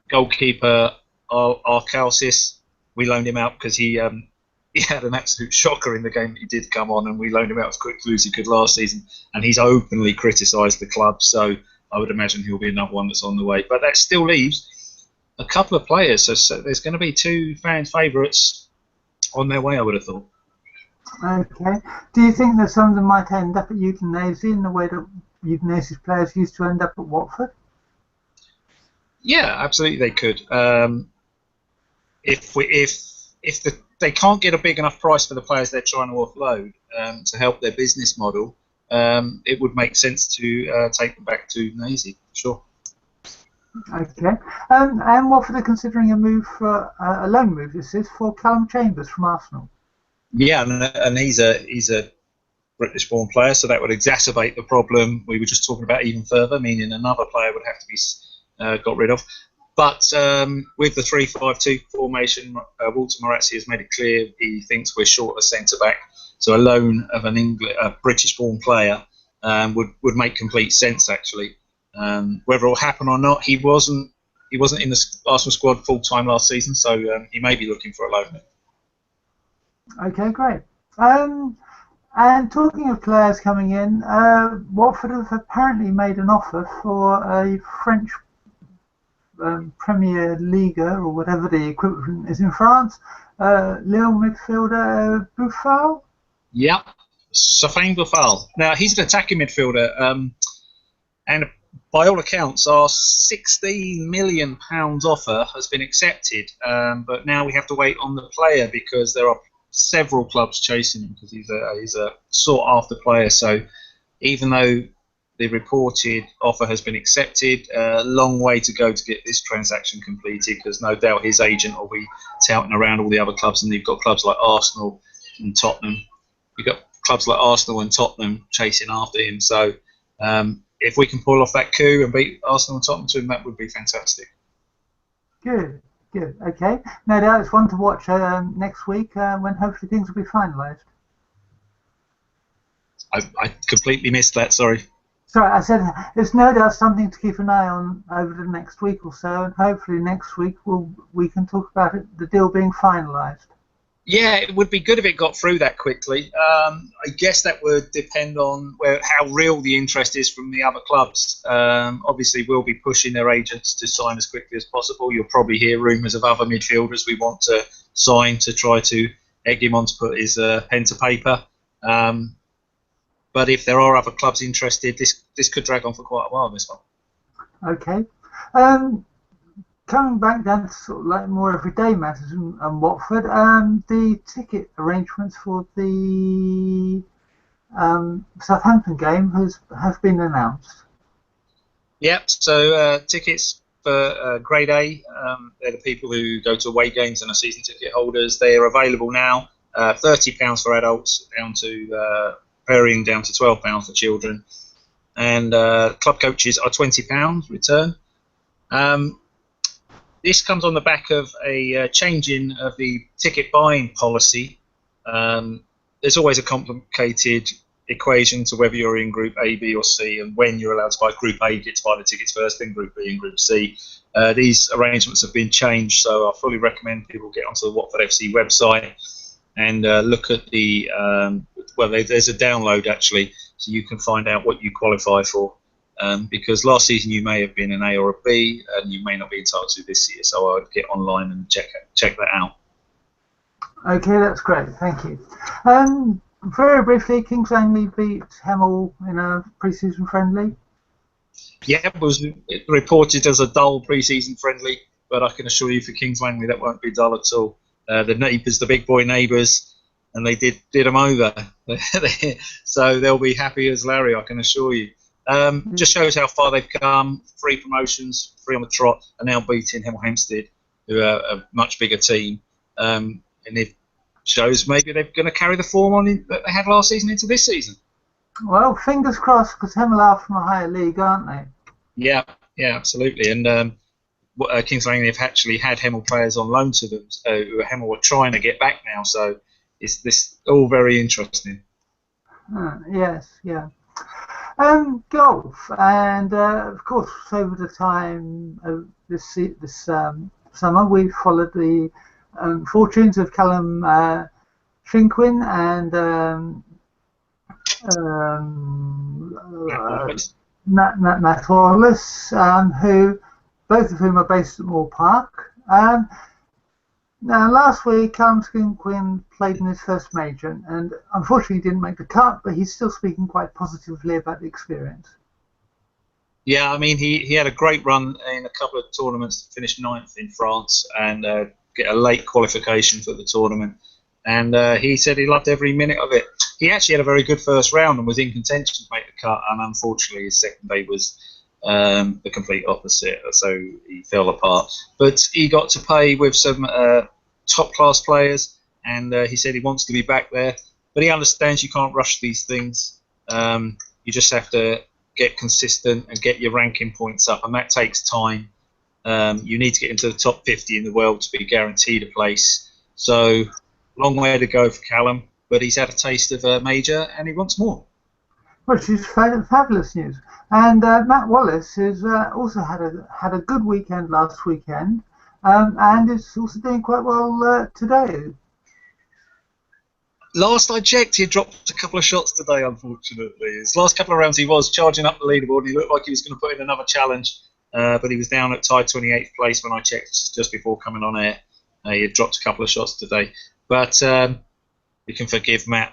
goalkeeper Arcalsis, we loaned him out because he had an absolute shocker in the game that he did come on, and we loaned him out as quickly as he could last season, and he's openly criticised the club, so I would imagine he'll be another one that's on the way. But that still leaves a couple of players, so there's going to be 2 fan favourites on their way, I would have thought. Okay. Do you think that some of them might end up at Udinese in the way that Udinese's players used to end up at Watford? Yeah, absolutely they could. If they can't get a big enough price for the players they're trying to offload to help their business model, it would make sense to take them back to Udinese, sure. Okay. And Watford are considering a move for a loan move. This is for Callum Chambers from Arsenal. Yeah, and he's a British-born player, so that would exacerbate the problem we were just talking about even further, meaning another player would have to be got rid of. But with the 3-5-2 formation, Walter Marazzi has made it clear he thinks we're short of a centre-back, so a loan of a British-born player would make complete sense, actually. Whether it will happen or not, he wasn't in the Arsenal squad full-time last season, so he may be looking for a loan. Okay, great. And talking of players coming in, Watford have apparently made an offer for a French Premier Liga, or whatever the equivalent is in France, Lille midfielder Buffal. Yep, Safin Buffal. Now, he's an attacking midfielder, and by all accounts, our £16 million offer has been accepted, but now we have to wait on the player because there are several clubs chasing him because he's a sought-after player. So even though the reported offer has been accepted, a long way to go to get this transaction completed, because no doubt his agent will be touting around all the other clubs, and you've got clubs like Arsenal and Tottenham. You've got clubs like Arsenal and Tottenham chasing after him. So if we can pull off that coup and beat Arsenal and Tottenham to him, that would be fantastic. Good. Okay. No doubt it's one to watch next week when hopefully things will be finalised. I completely missed that, sorry. Sorry, I said there's no doubt something to keep an eye on over the next week or so, and hopefully next week we can talk about the deal being finalised. Yeah, it would be good if it got through that quickly. I guess that would depend on how real the interest is from the other clubs. Obviously, we'll be pushing their agents to sign as quickly as possible. You'll probably hear rumours of other midfielders we want to sign to try to egg him on to put his pen to paper. But if there are other clubs interested, this could drag on for quite a while, this one. Okay. Coming back down to sort of like more everyday matters in Watford, the ticket arrangements for the Southampton game have been announced. Yep, so tickets for Grade A, they're the people who go to away games and are season ticket holders. They are available now, £30 for adults, varying down to £12 for children. And club coaches are £20 return. This comes on the back of a changing of the ticket buying policy. There's always a complicated equation to whether you're in Group A, B or C, and when you're allowed to buy. Group A, you get to buy the tickets first, then Group B and Group C. These arrangements have been changed, so I fully recommend people get onto the Watford FC website and look at the, there's a download actually, so you can find out what you qualify for. Because last season you may have been an A or a B, and you may not be entitled to this year. So I would get online and check that out. Okay, that's great. Thank you. Very briefly, Kings Langley beat Hemel in a pre-season friendly. Yeah, it was reported as a dull pre-season friendly, but I can assure you for Kings Langley that won't be dull at all. The neighbours, the big boy neighbours, and they did them over. So they'll be happy as Larry, I can assure you. Just shows how far they've come. 3 promotions, 3 on the trot, and now beating Hemel Hempstead, who are a much bigger team. And it shows maybe they're going to carry the form on that they had last season into this season. Well, fingers crossed, because Hemel are from a higher league, aren't they? Yeah, absolutely. And Kings Langley have actually had Hemel players on loan to them, who Hemel were trying to get back now. So it's this all very interesting. Yes, yeah. Golf, and of course over the time of this summer we followed the fortunes of Callum Shinkwin and Matt Wallace, who both of whom are based at Moore Park. Now, last week, Callum Shinkwin played in his first major, and unfortunately didn't make the cut, but he's still speaking quite positively about the experience. Yeah, I mean, he had a great run in a couple of tournaments to finish 9th in France and get a late qualification for the tournament. And he said he loved every minute of it. He actually had a very good first round and was in contention to make the cut, and unfortunately his second day was the complete opposite, so he fell apart. But he got to play with some top-class players, and he said he wants to be back there. But he understands you can't rush these things. You just have to get consistent and get your ranking points up, and that takes time. You need to get into the top 50 in the world to be guaranteed a place. So, long way to go for Callum, but he's had a taste of a major, and he wants more. Which is fabulous news. And Matt Wallace has also had a good weekend last weekend, and is also doing quite well today. Last I checked, he dropped a couple of shots today, unfortunately. His last couple of rounds he was charging up the leaderboard, and he looked like he was going to put in another challenge. but he was down at tied 28th place when I checked just before coming on air. He had dropped a couple of shots today, but we can forgive Matt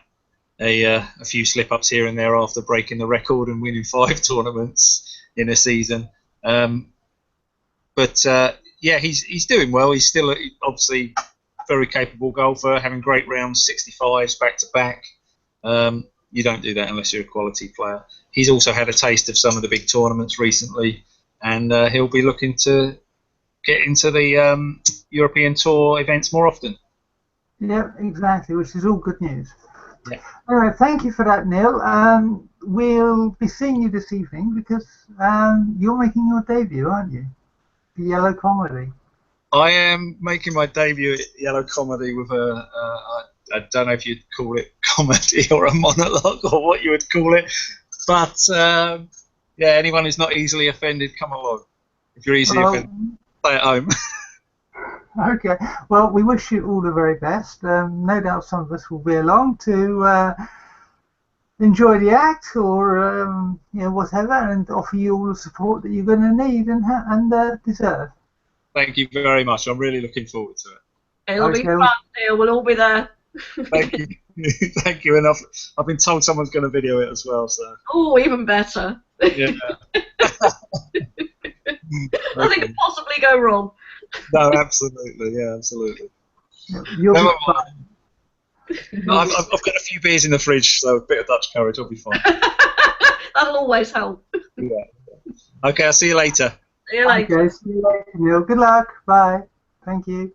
a few slip-ups here and there after breaking the record and winning 5 tournaments in a season. But yeah, he's doing well. He's still obviously very capable golfer, having great rounds, 65s back to back. You don't do that unless you're a quality player. He's also had a taste of some of the big tournaments recently, and he'll be looking to get into the European Tour events more often. Yeah, exactly, which is all good news. Yeah. Anyway, thank you for that, Neil. We'll be seeing you this evening because you're making your debut, aren't you? The Yellow Comedy. I am making my debut at Yellow Comedy with I don't know if you'd call it comedy or a monologue or what you would call it, but yeah, anyone who's not easily offended, come along. If you're easily offended, stay at home. Okay, well, we wish you all the very best. No doubt some of us will be along to enjoy the act or whatever, and offer you all the support that you're going to need and deserve. Thank you very much. I'm really looking forward to it. It'll be fun, Neil. We'll all be there. Thank you. Thank you. And I've been told someone's going to video it as well. So. Oh, even better. Yeah. Nothing could possibly go wrong. No, absolutely. Yeah, absolutely. You'll be fine. No, I've got a few beers in the fridge, so a bit of Dutch courage will be fine. That'll always help. Yeah. Okay, I'll see you later. See you later. Okay, see you later, Neil. Good luck. Bye. Thank you.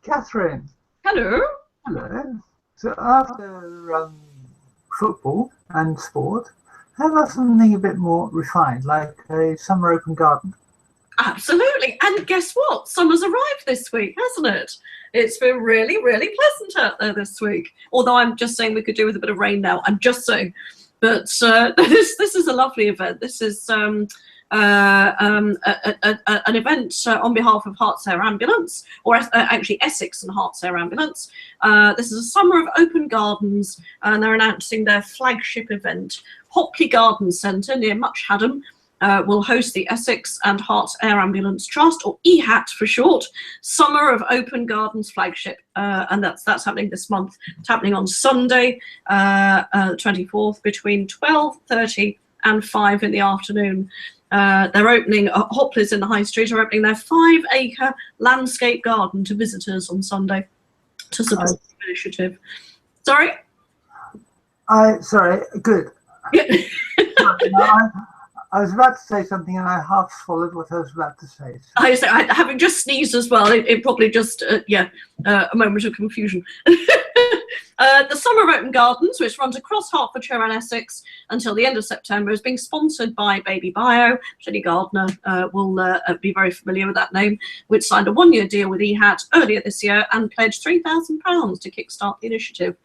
Catherine. Hello. Hello. So after football and sport, how about something a bit more refined, like a summer open garden? Absolutely. And guess what? Summer's arrived this week, hasn't it? It's been really, really pleasant out there this week. Although I'm just saying we could do with a bit of rain now. I'm just saying. But this is a lovely event. This is an event on behalf of Herts Air Ambulance, or actually Essex and Herts Air Ambulance. This is a summer of open gardens, and they're announcing their flagship event. Hopley Garden Centre near Much Haddam will host the Essex and Herts Air Ambulance Trust, or EHAT for short, Summer of Open Gardens flagship, and that's happening this month. It's happening on Sunday, 24th, between 12:30 and 5 in the afternoon. They're opening, Hopley's in the High Street are opening their 5-acre landscape garden to visitors on Sunday to support the initiative. Sorry? Sorry, good. I was about to say something and I half swallowed what I was about to say. So. Having just sneezed as well, it probably just, a moment of confusion. The Summer of Open Gardens, which runs across Hertfordshire and Essex until the end of September, is being sponsored by Baby Bio. Jenny Gardner will be very familiar with that name, which signed a 1-year deal with EHAT earlier this year and pledged £3,000 to kickstart the initiative.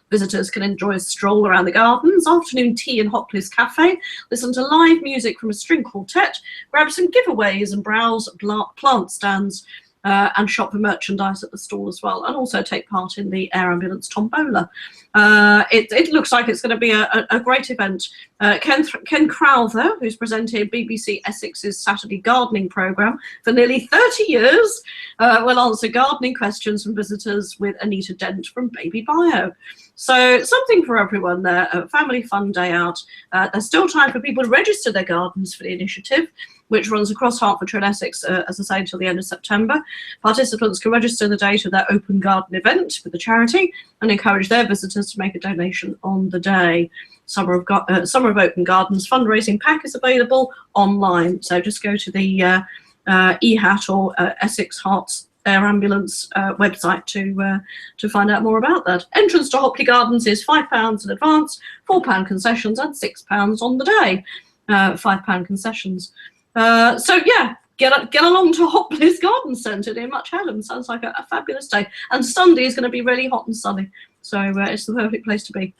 Visitors can enjoy a stroll around the gardens, afternoon tea in Hopley's Cafe, listen to live music from a string quartet, grab some giveaways and browse plant stands, and shop for merchandise at the stall as well, and also take part in the Air Ambulance Tombola. It looks like it's going to be a great event. Ken Crowther, who's presented BBC Essex's Saturday gardening programme for nearly 30 years, will answer gardening questions from visitors with Anita Dent from Baby Bio. So something for everyone there, a family fun day out. There's still time for people to register their gardens for the initiative, which runs across Hertfordshire and Essex, as I say, until the end of September. Participants can register the date of their open garden event with the charity and encourage their visitors to make a donation on the day. Summer of Open Gardens fundraising pack is available online. So just go to the EHAT or Essex Herts Air Ambulance website to find out more about that. Entrance to Hopley Gardens is £5 in advance, £4 concessions and £6 on the day. £5 concessions. So yeah, get along to Hopley's Garden Centre near Much Haddam. Sounds like a fabulous day. And Sunday is going to be really hot and sunny, so it's the perfect place to be.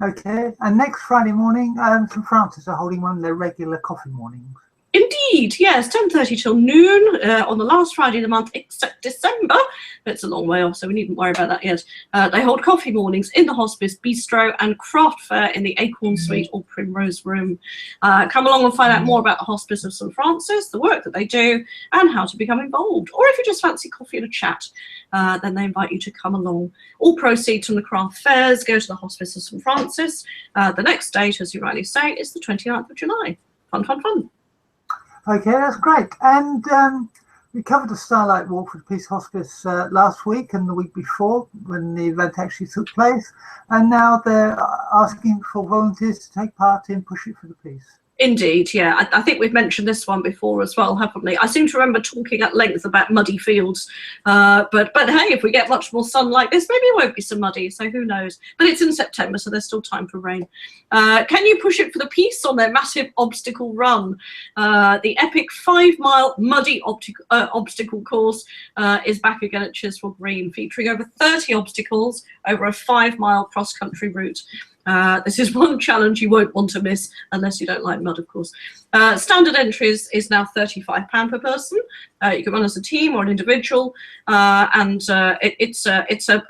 Okay, and next Friday morning, St Francis are holding one of their regular coffee mornings. Indeed, yes, 10:30 till noon on the last Friday of the month, except December. It's a long way off, so we needn't worry about that yet. They hold coffee mornings in the Hospice Bistro and craft fair in the Acorn Suite or Primrose Room. Come along and find out more about the Hospice of St Francis, the work that they do, and how to become involved. Or if you just fancy coffee and a chat, then they invite you to come along. All proceeds from the craft fairs go to the Hospice of St Francis. The next date, as you rightly say, is the 29th of July. Fun, fun, fun. Okay, that's great. And we covered the Starlight Walk for the Peace Hospice last week and the week before when the event actually took place. And now they're asking for volunteers to take part in Push It for the Peace. Indeed, yeah. I think we've mentioned this one before as well, haven't we? I seem to remember talking at length about muddy fields. But hey, if we get much more sun like this, maybe it won't be so muddy, so who knows? But it's in September, so there's still time for rain. Can you push it for the peace on their massive obstacle run? The epic 5-mile muddy obstacle course is back again at Chiswell Green, featuring over 30 obstacles over a 5-mile cross-country route. This is one challenge you won't want to miss unless you don't like mud, of course. Standard entries is now £35 per person. You can run as a team or an individual, and it's a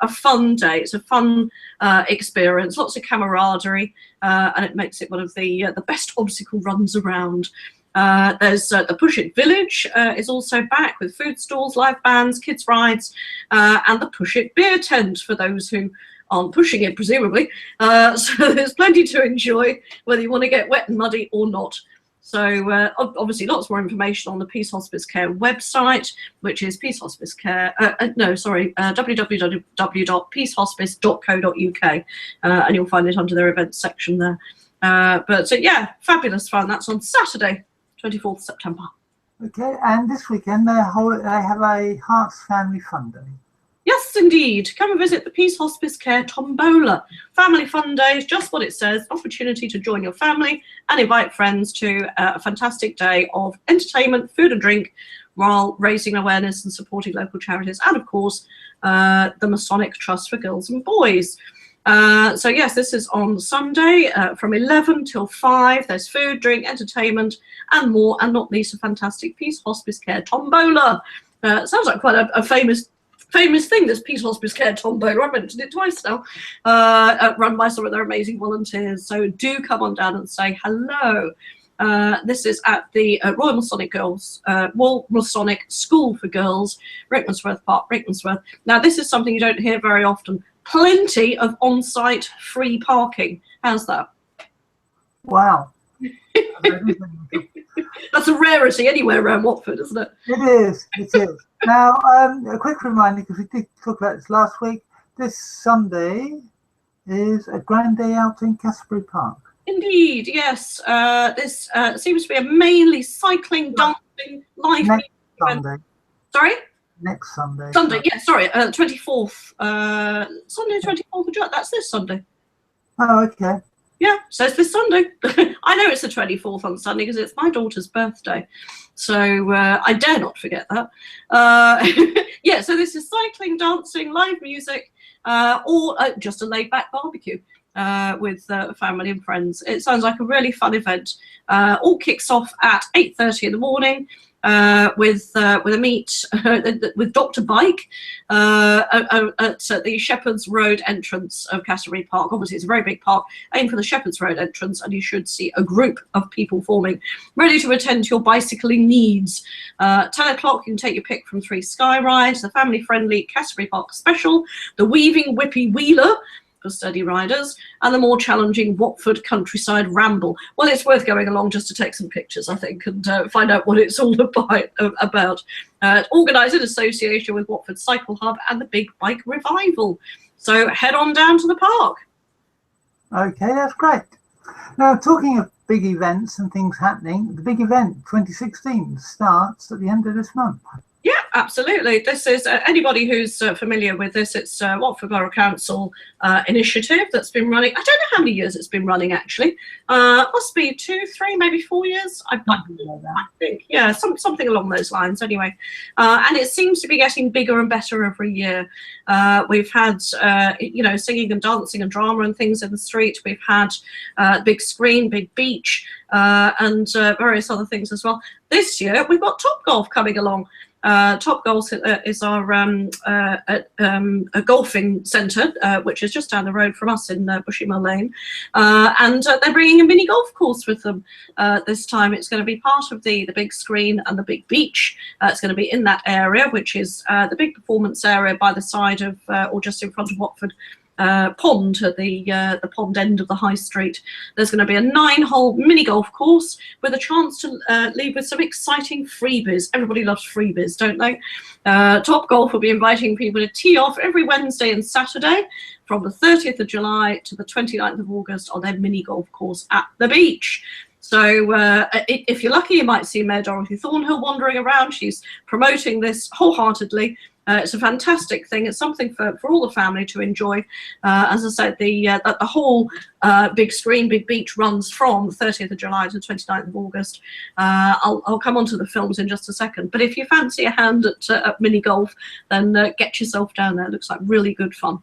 fun day. It's a fun experience, lots of camaraderie, and it makes it one of the best obstacle runs around. There's the Push It Village is also back with food stalls, live bands, kids rides, and the Push It beer tent for those who aren't pushing it, presumably. So there's plenty to enjoy, whether you want to get wet and muddy or not. So obviously lots more information on the Peace Hospice Care website, which is www.peacehospice.co.uk, and you'll find it under their events section there. But yeah, fabulous fun. That's on Saturday, 24th September. Okay, and this weekend they have a Herts Family Fun Day. Yes, indeed. Come and visit the Peace Hospice Care Tombola. Family Fun Day is just what it says. Opportunity to join your family and invite friends to a fantastic day of entertainment, food and drink, while raising awareness and supporting local charities. And, of course, the Masonic Trust for Girls and Boys. So, yes, this is on Sunday from 11 till 5. There's food, drink, entertainment, and more. And not least, a fantastic Peace Hospice Care Tombola. Sounds like quite a famous thing, this Peace Hospice Care Tombola. I mentioned it twice now, run by some of their amazing volunteers. So do come on down and say hello. This is at the Royal Masonic School for Girls, Rickmansworth Park, Rickmansworth. Now, this is something you don't hear very often. Plenty of on-site free parking. How's that? Wow. That's a rarity anywhere around Watford, isn't it? It is. Now, a quick reminder, because we did talk about this last week, this Sunday is a grand day out in Casbury Park. Indeed, yes. This seems to be a mainly cycling, dancing, live Next event. Sunday. Sorry? Next Sunday. Sunday, yeah, sorry, 24th. Sunday, 24th of July. That's this Sunday. Oh, okay. Yeah, so it's this Sunday. I know it's the 24th on Sunday because it's my daughter's birthday. So I dare not forget that. Yeah, so this is cycling, dancing, live music, or just a laid-back barbecue with family and friends. It sounds like a really fun event. All kicks off at 8:30 in the morning. With a meet with Dr. Bike at the Shepherd's Road entrance of Casbury Park. Obviously, it's a very big park. Aim for the Shepherd's Road entrance, and you should see a group of people forming, ready to attend to your bicycling needs. 10 o'clock, you can take your pick from 3 sky rides, the family-friendly Casbury Park Special, the Weaving Whippy Wheeler for steady riders, and the more challenging Watford Countryside Ramble. Well, it's worth going along just to take some pictures, I think, and find out what it's all about. Organised in association with Watford Cycle Hub and the Big Bike Revival. So head on down to the park. Okay, that's great. Now, talking of big events and things happening, the big event 2016 starts at the end of this month. Yeah, absolutely. This is anybody who's familiar with this. It's Watford Borough Council initiative that's been running. I don't know how many years it's been running actually. Must be 2, 3, maybe 4 years. I think, yeah, something along those lines. Anyway, and it seems to be getting bigger and better every year. We've had singing and dancing and drama and things in the street. We've had big screen, big beach, and various other things as well. This year we've got Top Golf coming along. Top Golf is our a golfing centre, which is just down the road from us in Bushey Lane, and they're bringing a mini golf course with them this time. It's going to be part of the big screen and the big beach. It's going to be in that area, which is the big performance area by the side of or just in front of Watford pond at the pond end of the high street. There's going to be a 9-hole mini golf course with a chance to leave with some exciting freebies. Everybody loves freebies, don't they? Top Golf will be inviting people to tee off every Wednesday and Saturday from the 30th of July to the 29th of August on their mini golf course at the beach. So if you're lucky, you might see Mayor Dorothy Thornhill wandering around. She's promoting this wholeheartedly. It's a fantastic thing. It's something for all the family to enjoy. As I said, the whole big screen, big beach runs from 30th of July to 29th of August. I'll come on to the films in just a second. But if you fancy a hand at mini golf, then get yourself down there. It looks like really good fun.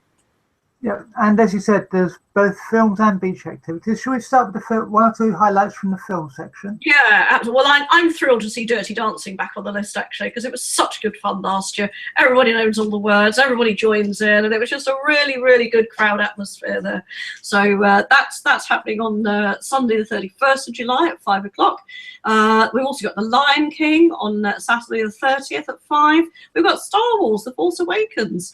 Yeah, and as you said, there's both films and beach activities. Shall we start with the one or two highlights from the film section? Yeah, absolutely. Well, I'm thrilled to see Dirty Dancing back on the list, actually, because it was such good fun last year. Everybody knows all the words, everybody joins in, and it was just a really, really good crowd atmosphere there. So that's happening on Sunday the 31st of July at 5 o'clock. We've also got The Lion King on Saturday the 30th at 5. We've got Star Wars: The Force Awakens,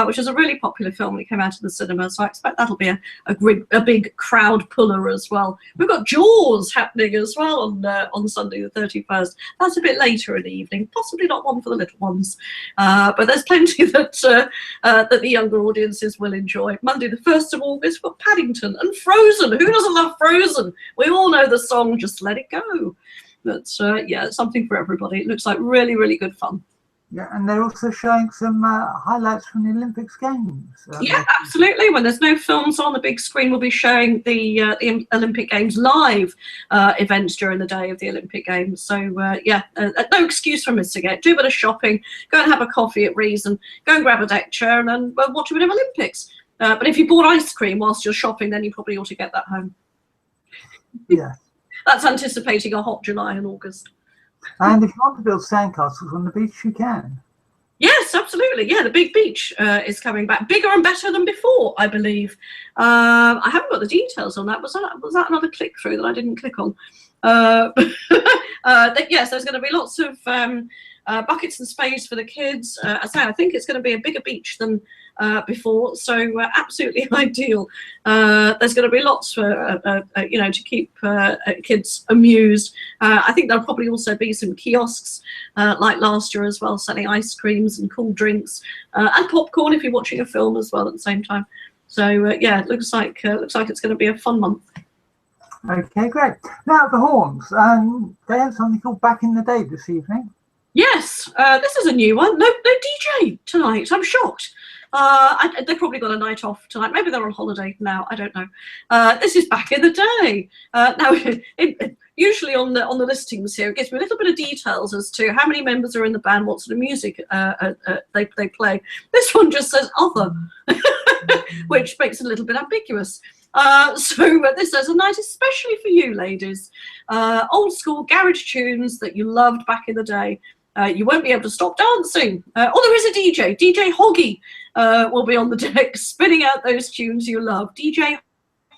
which is a really popular film that came out of the cinema, so I expect that'll be a big crowd puller as well. We've got Jaws happening as well on Sunday the 31st. That's a bit later in the evening, possibly not one for the little ones, but there's plenty that the younger audiences will enjoy. Monday the 1st of August, we've got Paddington and Frozen. Who doesn't love Frozen? We all know the song Just Let It Go. That's yeah, it's something for everybody. It looks like really, really good fun. Yeah, and they're also showing some highlights from the Olympics Games. Yeah, absolutely. When there's no films on the big screen, we'll be showing the Olympic Games live events during the day of the Olympic Games. So, yeah, no excuse for missing it. Do a bit of shopping, go and have a coffee at Reason, go and grab a deck chair and then watch a bit of Olympics. But if you bought ice cream whilst you're shopping, then you probably ought to get that home. Yeah. That's anticipating a hot July and August. And if you want to build sandcastles on the beach, you can. Yes, absolutely. Yeah, the big beach is coming back, bigger and better than before, I believe. I haven't got the details on that. Was that another click through that I didn't click on? Yes, there's going to be lots of buckets and spades for the kids. I think it's going to be a bigger beach than before, so absolutely ideal. There's going to be lots for to keep kids amused. I think there'll probably also be some kiosks like last year as well, selling ice creams and cool drinks and popcorn if you're watching a film as well at the same time. So yeah, it looks like it's going to be a fun month. Okay, great. Now the horns. They have something called Back in the Day this evening. Yes, this is a new one. No DJ tonight. I'm shocked. They've probably got a night off tonight. Maybe they're on holiday now. I don't know. This is Back in the Day. Now, usually on the listings here, it gives me a little bit of details as to how many members are in the band, what sort of music they play. This one just says other, which makes it a little bit ambiguous. So this says a night especially for you, ladies. Old school garage tunes that you loved back in the day. You won't be able to stop dancing. There is a DJ. DJ Hoggy will be on the deck spinning out those tunes you love. DJ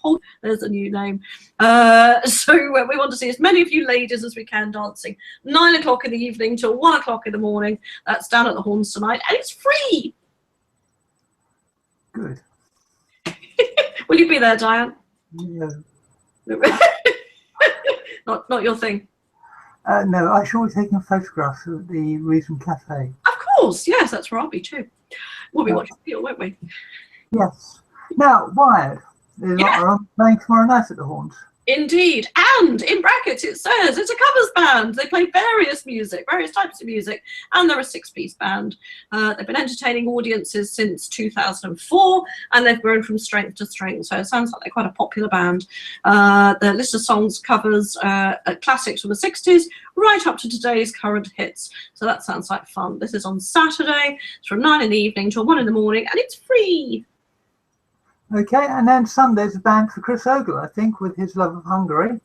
Hoggy, there's a new name. So we want to see as many of you ladies as we can dancing. 9 o'clock in the evening till 1 o'clock in the morning. That's down at the Horns tonight, and it's free. Good. Will you be there, Diane? No. Not your thing. No, I shall be taking photographs of the Reason Cafe. Of course, yes, that's where I'll be too. We'll be watching film, won't we? Yes. Now, Wired is playing tomorrow night at the Horns. Indeed, and in brackets it says it's a covers band. They play various types of music, and they're a 6-piece band. They've been entertaining audiences since 2004, and they've grown from strength to strength, so it sounds like they're quite a popular band. The list of songs covers classics from the 60s, right up to today's current hits, so that sounds like fun. This is on Saturday. It's from 9 in the evening till 1 in the morning, and it's free. Okay, and then Sunday's a band for Chris Ogle, I think, with his love of Hungary.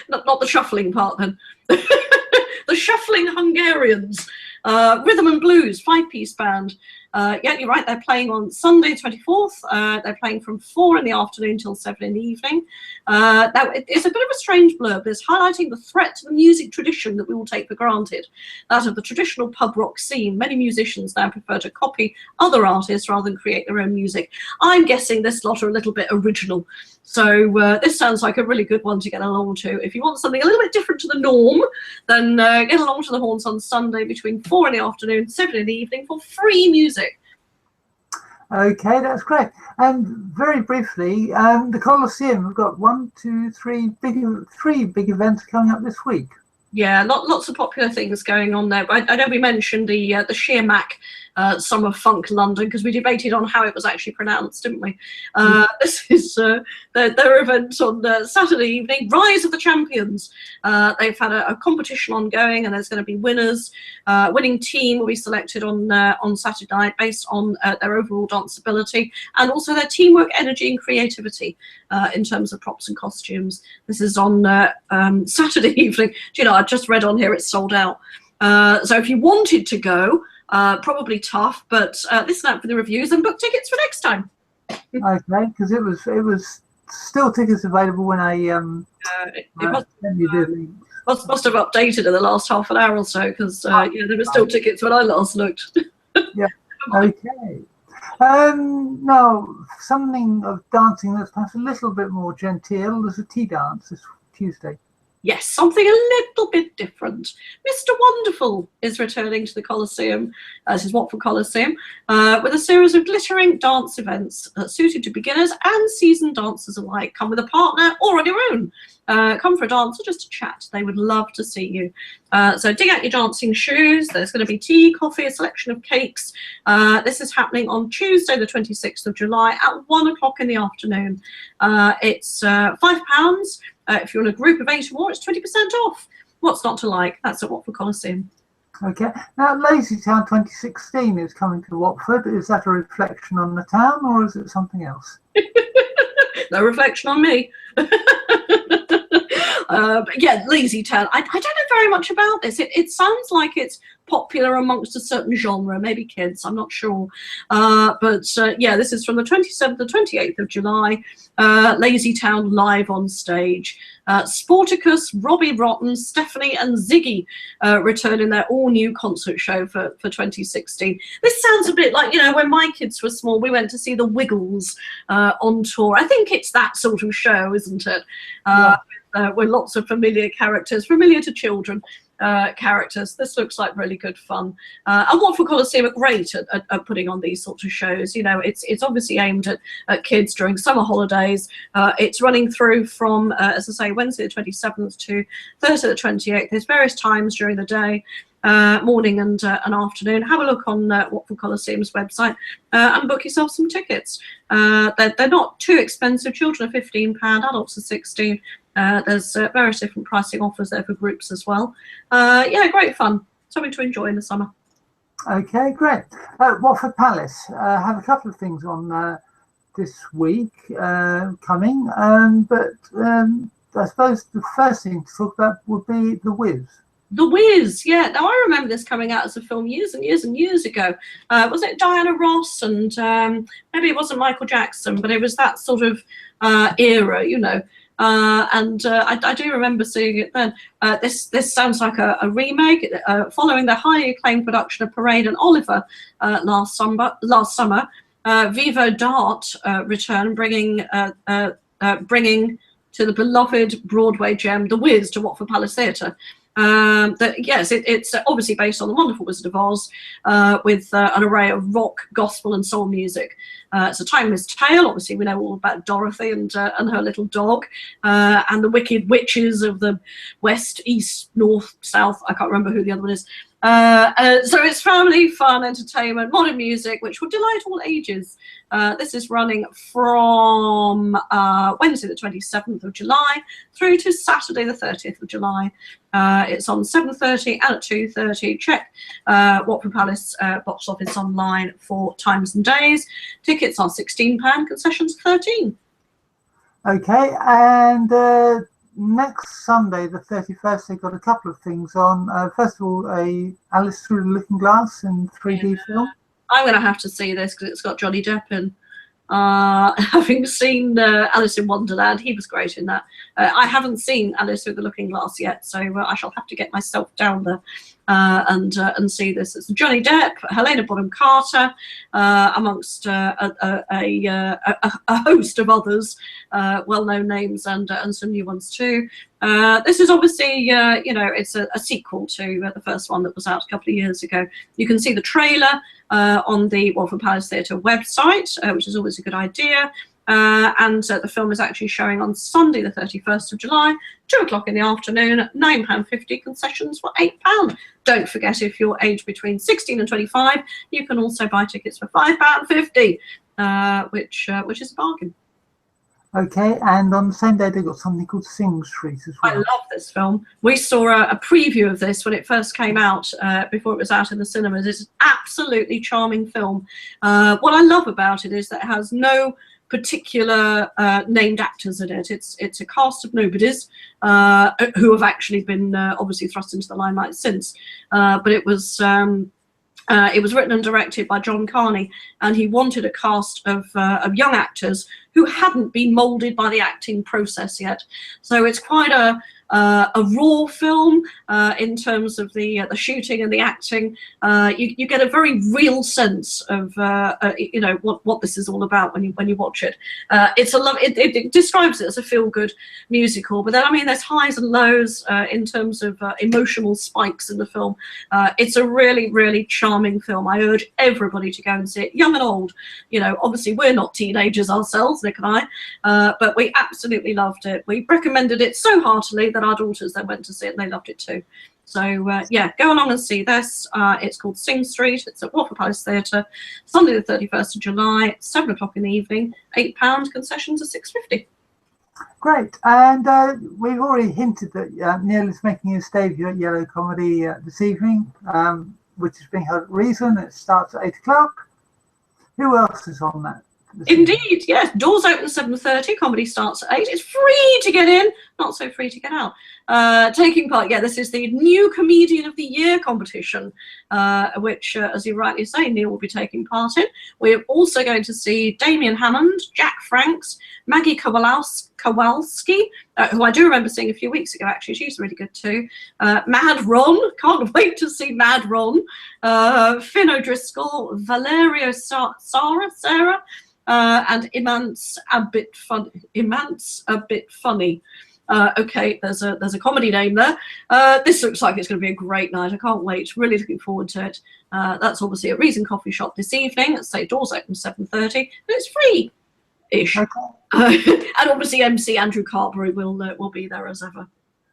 Not the shuffling part, then. The Shuffling Hungarians. Rhythm and Blues, 5-piece band. Yeah, you're right, they're playing on Sunday 24th. They're playing from 4 in the afternoon till 7 in the evening. Now, it's a bit of a strange blurb. It's highlighting the threat to the music tradition that we all take for granted. That of the traditional pub rock scene. Many musicians now prefer to copy other artists rather than create their own music. I'm guessing this lot are a little bit original. So this sounds like a really good one to get along to. If you want something a little bit different to the norm, then get along to the Horns on Sunday between 4 in the afternoon, 7 in the evening for free music. Okay, that's great. And very briefly, the Coliseum, we've got 3 big events coming up this week. Yeah, lots of popular things going on there. I know we mentioned the Sheer Mac Summer Funk London, because we debated on how it was actually pronounced, didn't we? This is their event on Saturday evening. Rise of the Champions. They've had a competition ongoing, and there's going to be winners. Winning team will be selected on Saturday night based on their overall danceability and also their teamwork, energy, and creativity in terms of props and costumes. This is on Saturday evening. Do you know, I just read on here it's sold out. So if you wanted to go, probably tough, but listen out for the reviews and book tickets for next time. Okay, because it was still tickets available when I must have updated in the last half an hour or so, because yeah, there were still tickets when I last looked. Yeah. Okay. Now, something of dancing that's perhaps a little bit more genteel. There's a tea dance this Tuesday. Yes, something a little bit different. Mr. Wonderful is returning to the Coliseum, this is Watford Coliseum, with a series of glittering dance events suited to beginners and seasoned dancers alike. Come with a partner or on your own. Come for a dance or just to chat. They would love to see you. So dig out your dancing shoes. There's going to be tea, coffee, a selection of cakes. This is happening on Tuesday, the 26th of July at 1 o'clock in the afternoon. It's £5. If you're in a group of 8 or more, it's 20% off. What's not to like? That's at Watford Coliseum. Okay. Now, Lazy Town 2016 is coming to Watford. Is that a reflection on the town, or is it something else? No reflection on me. But yeah, Lazy Town. I don't know very much about this. It sounds like it's popular amongst a certain genre, maybe kids, I'm not sure. But yeah, this is from the 27th to 28th of July. Lazy Town live on stage. Sporticus, Robbie Rotten, Stephanie and Ziggy return in their all-new concert show for 2016. This sounds a bit like, you know, when my kids were small, we went to see the Wiggles on tour. I think it's that sort of show, isn't it? Yeah. With lots of familiar characters, familiar to children. Characters. This looks like really good fun. And Watford Coliseum are great at putting on these sorts of shows. You know, it's obviously aimed at kids during summer holidays. It's running through from, as I say, Wednesday the 27th to Thursday the 28th. There's various times during the day, morning and afternoon. Have a look on Watford Coliseum's website and book yourself some tickets. They're not too expensive. Children are £15, adults are £16. There's various different pricing offers there for groups as well. Yeah, great fun. Something to enjoy in the summer. Okay, great. Watford Palace have a couple of things on this week coming, but I suppose the first thing to talk about would be The Wiz. The Wiz, yeah. Now, I remember this coming out as a film years and years and years ago. Was it Diana Ross and maybe it wasn't Michael Jackson, but it was that sort of era, you know. I do remember seeing it then. This sounds like a remake following the highly acclaimed production of Parade and Oliver last summer. Vivo Dart return, bringing to the beloved Broadway gem The Wiz to Watford Palace Theatre. Yes, it's obviously based on The Wonderful Wizard of Oz, with an array of rock, gospel, and soul music. It's a timeless tale. Obviously, we know all about Dorothy and her little dog, and the wicked witches of the west, east, north, south. I can't remember who the other one is. So it's family, fun, entertainment, modern music, which will delight all ages. This is running from Wednesday the 27th of July through to Saturday the 30th of July. It's on 7:30 and at 2:30. Check Watford Palace box office online for times and days. Tickets are £16, concessions £13. Okay, and next Sunday, the 31st, they've got a couple of things on. First of all, a Alice Through the Looking Glass in 3D film. I'm going to have to see this because it's got Johnny Depp in. Having seen Alice in Wonderland, he was great in that. I haven't seen Alice Through the Looking Glass yet, so I shall have to get myself down there and see this. It's Johnny Depp, Helena Bonham Carter, amongst a host of others, well-known names and some new ones too. This is obviously, it's a sequel to the first one that was out a couple of years ago. You can see the trailer on the Watford Palace Theatre website, which is always a good idea. And the film is actually showing on Sunday the 31st of July, 2 o'clock in the afternoon, £9.50, concessions for £8. Don't forget, if you're aged between 16 and 25, you can also buy tickets for £5.50, which is a bargain. Okay, and on the same day, they've got something called Sing Street as well. I love this film. We saw a preview of this when it first came out, before it was out in the cinemas. It's an absolutely charming film. What I love about it is that it has no particular named actors in it. It's a cast of nobodies who have actually been obviously thrust into the limelight since. But it was written and directed by John Carney, and he wanted a cast of young actors who hadn't been moulded by the acting process yet. So it's quite a raw film in terms of the shooting and the acting. You get a very real sense of what this is all about when you watch it. It describes it as a feel-good musical, but then there's highs and lows in terms of emotional spikes in the film. It's a really, really charming film. I urge everybody to go and see it, young and old. Obviously we're not teenagers ourselves, Nick and I, but we absolutely loved it. We recommended it so heartily that our daughters then went to see it and they loved it too. So yeah, go along and see this. It's called Sing Street. It's at Watford Palace Theatre, Sunday the 31st of July, 7 o'clock in the evening, £8, concessions are £6.50. Great, and we've already hinted that Neal is making his debut at Yellow Comedy this evening, which is being held at Reason. It starts at 8 o'clock. Who else is on that? Indeed, yes. Doors open 7:30. Comedy starts at 8. It's free to get in, not so free to get out. Taking part, this is the new Comedian of the Year competition, which, as you rightly say, Neal will be taking part in. We're also going to see Damien Hammond, Jack Franks, Maggie Kowalski, who I do remember seeing a few weeks ago, actually. She's really good too. Mad Ron, can't wait to see Mad Ron. Finn O'Driscoll, Valerio Sarah, and Imance a bit funny. Okay, there's a comedy name there. This looks like it's going to be a great night. I can't wait. Really looking forward to it. That's obviously at Reason Coffee Shop this evening. Let's say doors open 7:30, and it's free-ish. Okay. And obviously MC Andrew Carberry will be there as ever.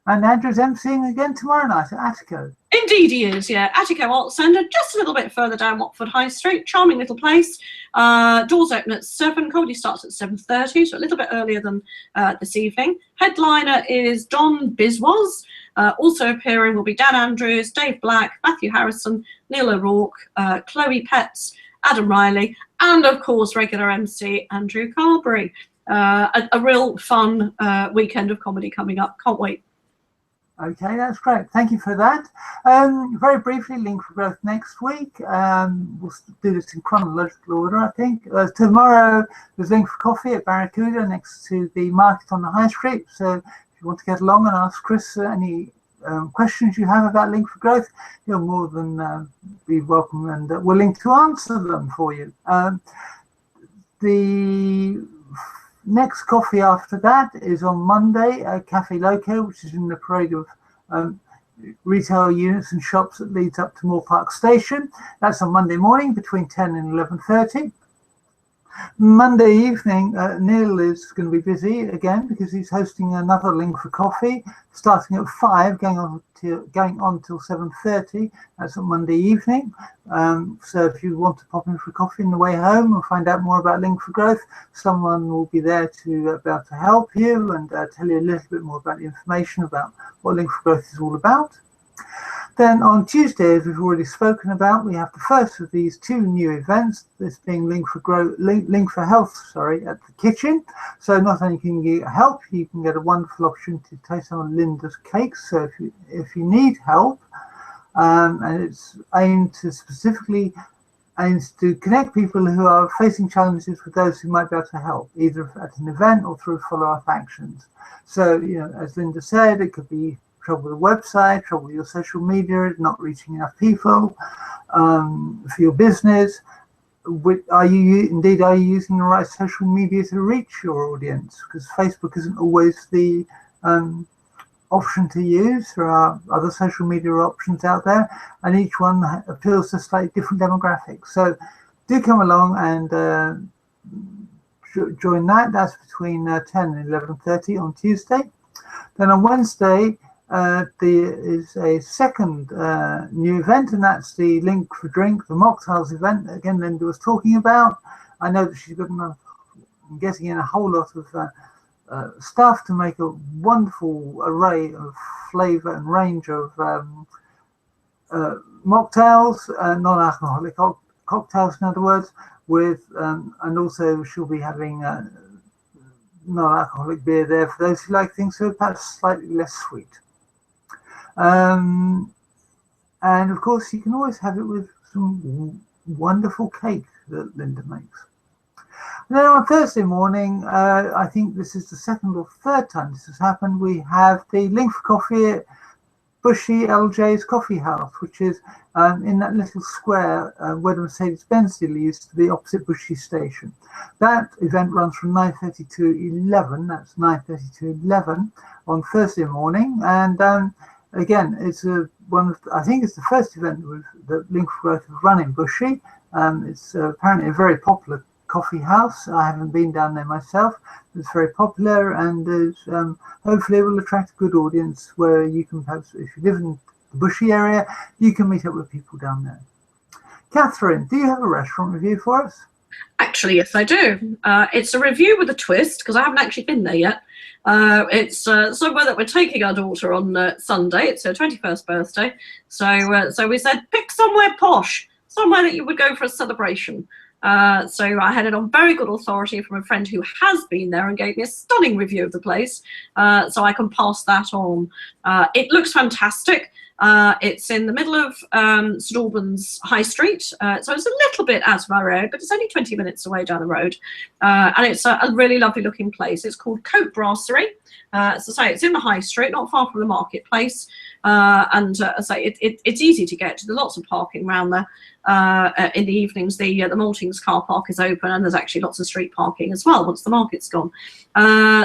And Andrew's emceeing again tomorrow night at Attico. Indeed he is, yeah. Attico Arts Centre, just a little bit further down Watford High Street. Charming little place. Doors open at 7. Comedy starts at 7:30, so a little bit earlier than this evening. Headliner is Don Biswas. Also appearing will be Dan Andrews, Dave Black, Matthew Harrison, Neil O'Rourke, Chloe Petts, Adam Riley, and of course regular MC Andrew Carberry. A real fun weekend of comedy coming up. Can't wait. Okay, that's great. Thank you for that. Very briefly, Link for Growth next week. We'll do this in chronological order, I think. Tomorrow, there's Link for Coffee at Barracuda next to the market on the High Street. So if you want to get along and ask Chris any questions you have about Link for Growth, he'll more than be welcome and willing to answer them for you. The next coffee after that is on Monday at Cafe Loco, which is in the parade of retail units and shops that leads up to Moore Park Station. That's on Monday morning between 10 and 11:30. Monday evening, Neal is going to be busy again because he's hosting another Link for Coffee, starting at 5, going on till 7:30. That's on Monday evening. So if you want to pop in for coffee on the way home and find out more about Link for Growth, someone will be there to be able to help you and tell you a little bit more about the information about what Link for Growth is all about. Then on Tuesday, as we've already spoken about, we have the first of these 2 new events, this being Link for Health, at the kitchen. So not only can you get help, you can get a wonderful opportunity to taste some of Linda's cakes. So if you need help, and it's aimed to connect people who are facing challenges with those who might be able to help, either at an event or through follow-up actions. So, as Linda said, it could be trouble with the website, trouble with your social media, not reaching enough people, for your business. Are you using the right social media to reach your audience? Because Facebook isn't always the option to use. There are other social media options out there, and each one appeals to slightly different demographics. So do come along and join that. That's between 10 and 11:30 on Tuesday. Then on Wednesday, there is a second new event, and that's the Link for Drink, the mocktails event that again Linda was talking about. I know that she's getting in a whole lot of stuff to make a wonderful array of flavour and range of mocktails, non-alcoholic cocktails, in other words, and also she'll be having non-alcoholic beer there for those who like things that are perhaps slightly less sweet. And of course, you can always have it with some wonderful cake that Linda makes. And then on Thursday morning, I think this is the second or third time this has happened, we have the Link for Coffee at Bushey LJ's Coffee House, which is in that little square where the Mercedes-Benz dealer used to be opposite Bushey Station. That event runs from 9:30 to 11. That's 9:30 to 11 on Thursday morning. And again, it's I think it's the first event that Link for Growth have run in Bushey. It's apparently a very popular coffee house. I haven't been down there myself. It's very popular, and hopefully it will attract a good audience where you can perhaps, if you live in the Bushey area, you can meet up with people down there. Catherine, do you have a restaurant review for us? Actually, yes, I do. It's a review with a twist, because I haven't actually been there yet. It's somewhere that we're taking our daughter on Sunday. It's her 21st birthday. So we said, pick somewhere posh, somewhere that you would go for a celebration. So I had it on very good authority from a friend who has been there and gave me a stunning review of the place. So I can pass that on. It looks fantastic. It's in the middle of St Albans High Street, so it's a little bit out of our road, but it's only 20 minutes away down the road, and it's a really lovely looking place. It's called Coat Brasserie. As I say, it's in the High Street, not far from the marketplace, and as I say, it's easy to get to. There's lots of parking around there. In the evenings, the Maltings car park is open, and there's actually lots of street parking as well once the market's gone.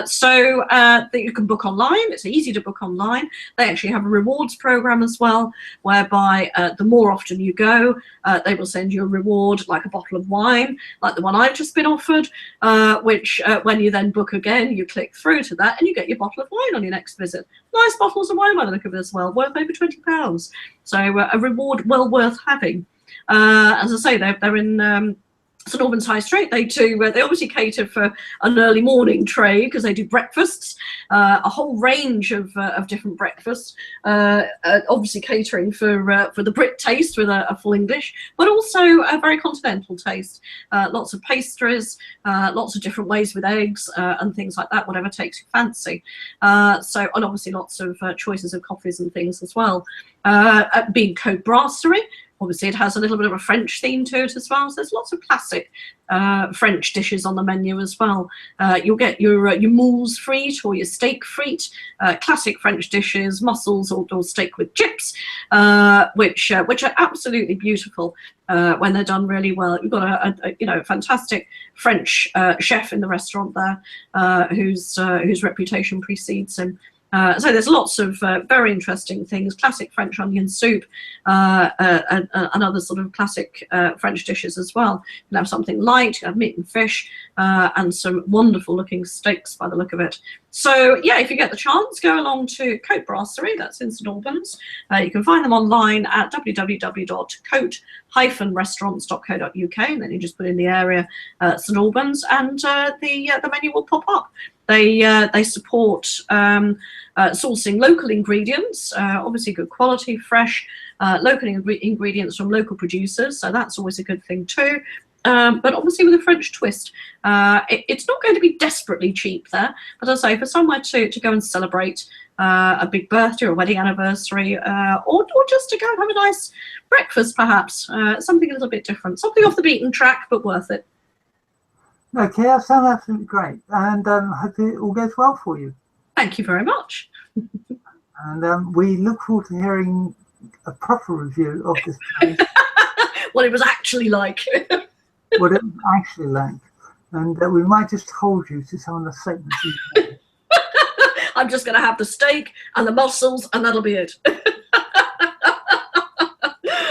So that you can book online. It's easy to book online. They actually have a rewards program as well, whereby the more often you go, they will send you a reward, like a bottle of wine, like the one I've just been offered, which when you then book again, you click through to that and you get your bottle of wine on your next visit. Nice bottles of wine by the look of it as well, worth over £20. So a reward well worth having. As I say, they're in St Albans High Street. They obviously cater for an early morning trade because they do breakfasts, a whole range of different breakfasts, obviously catering for the Brit taste with a full English, but also a very continental taste. Lots of pastries, lots of different ways with eggs and things like that, whatever takes your fancy. And obviously lots of choices of coffees and things as well. Being Coat Brasserie, obviously it has a little bit of a French theme to it as well, so there's lots of classic French dishes on the menu as well. You'll get your moules frite or your steak frite, classic French dishes, mussels or steak with chips, which are absolutely beautiful when they're done really well. You've got a fantastic French chef in the restaurant there, whose reputation precedes him. So there's lots of very interesting things, classic French onion soup, and other sort of classic French dishes as well. You can have something light, you can have meat and fish, and some wonderful looking steaks by the look of it. So yeah, if you get the chance, go along to Cote Brasserie, that's in St Albans. You can find them online at www.cote-restaurants.co.uk, and then you just put in the area St Albans, and the menu will pop up. They support sourcing local ingredients, obviously good quality, fresh, local ingredients from local producers, so that's always a good thing too. But obviously with a French twist. It's not going to be desperately cheap there, but as I say, for somewhere to go and celebrate a big birthday or a wedding anniversary, or just to go and have a nice breakfast perhaps, something a little bit different, something off the beaten track, but worth it. Okay, that sounds absolutely great, and hope it all goes well for you. Thank you very much. And we look forward to hearing a proper review of this place. What it was actually like. What it was actually like. And we might just hold you to some of the statements you made. I'm just going to have the steak and the mussels, and that'll be it.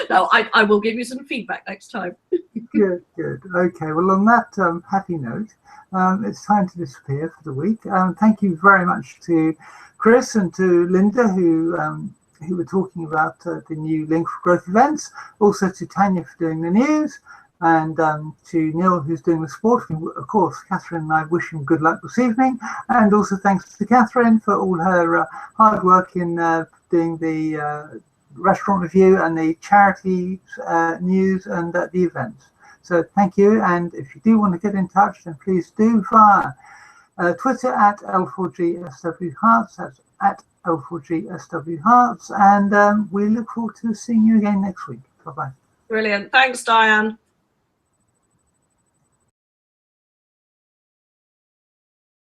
No, I will give you some feedback next time. Good, good. Okay, well, on that happy note, it's time to disappear for the week. Thank you very much to Chris and to Linda, who were talking about the new Link for Growth events. Also to Tania for doing the news, and to Neal, who's doing the sport. And of course, Catherine and I wish him good luck this evening. And also thanks to Catherine for all her hard work in doing the restaurant review and the charity news and the events. So thank you, and if you do want to get in touch, then please do via Twitter at L4GSWHearts, that's at L4GSWHearts, and we look forward to seeing you again next week. Bye-bye. Brilliant. Thanks, Diane.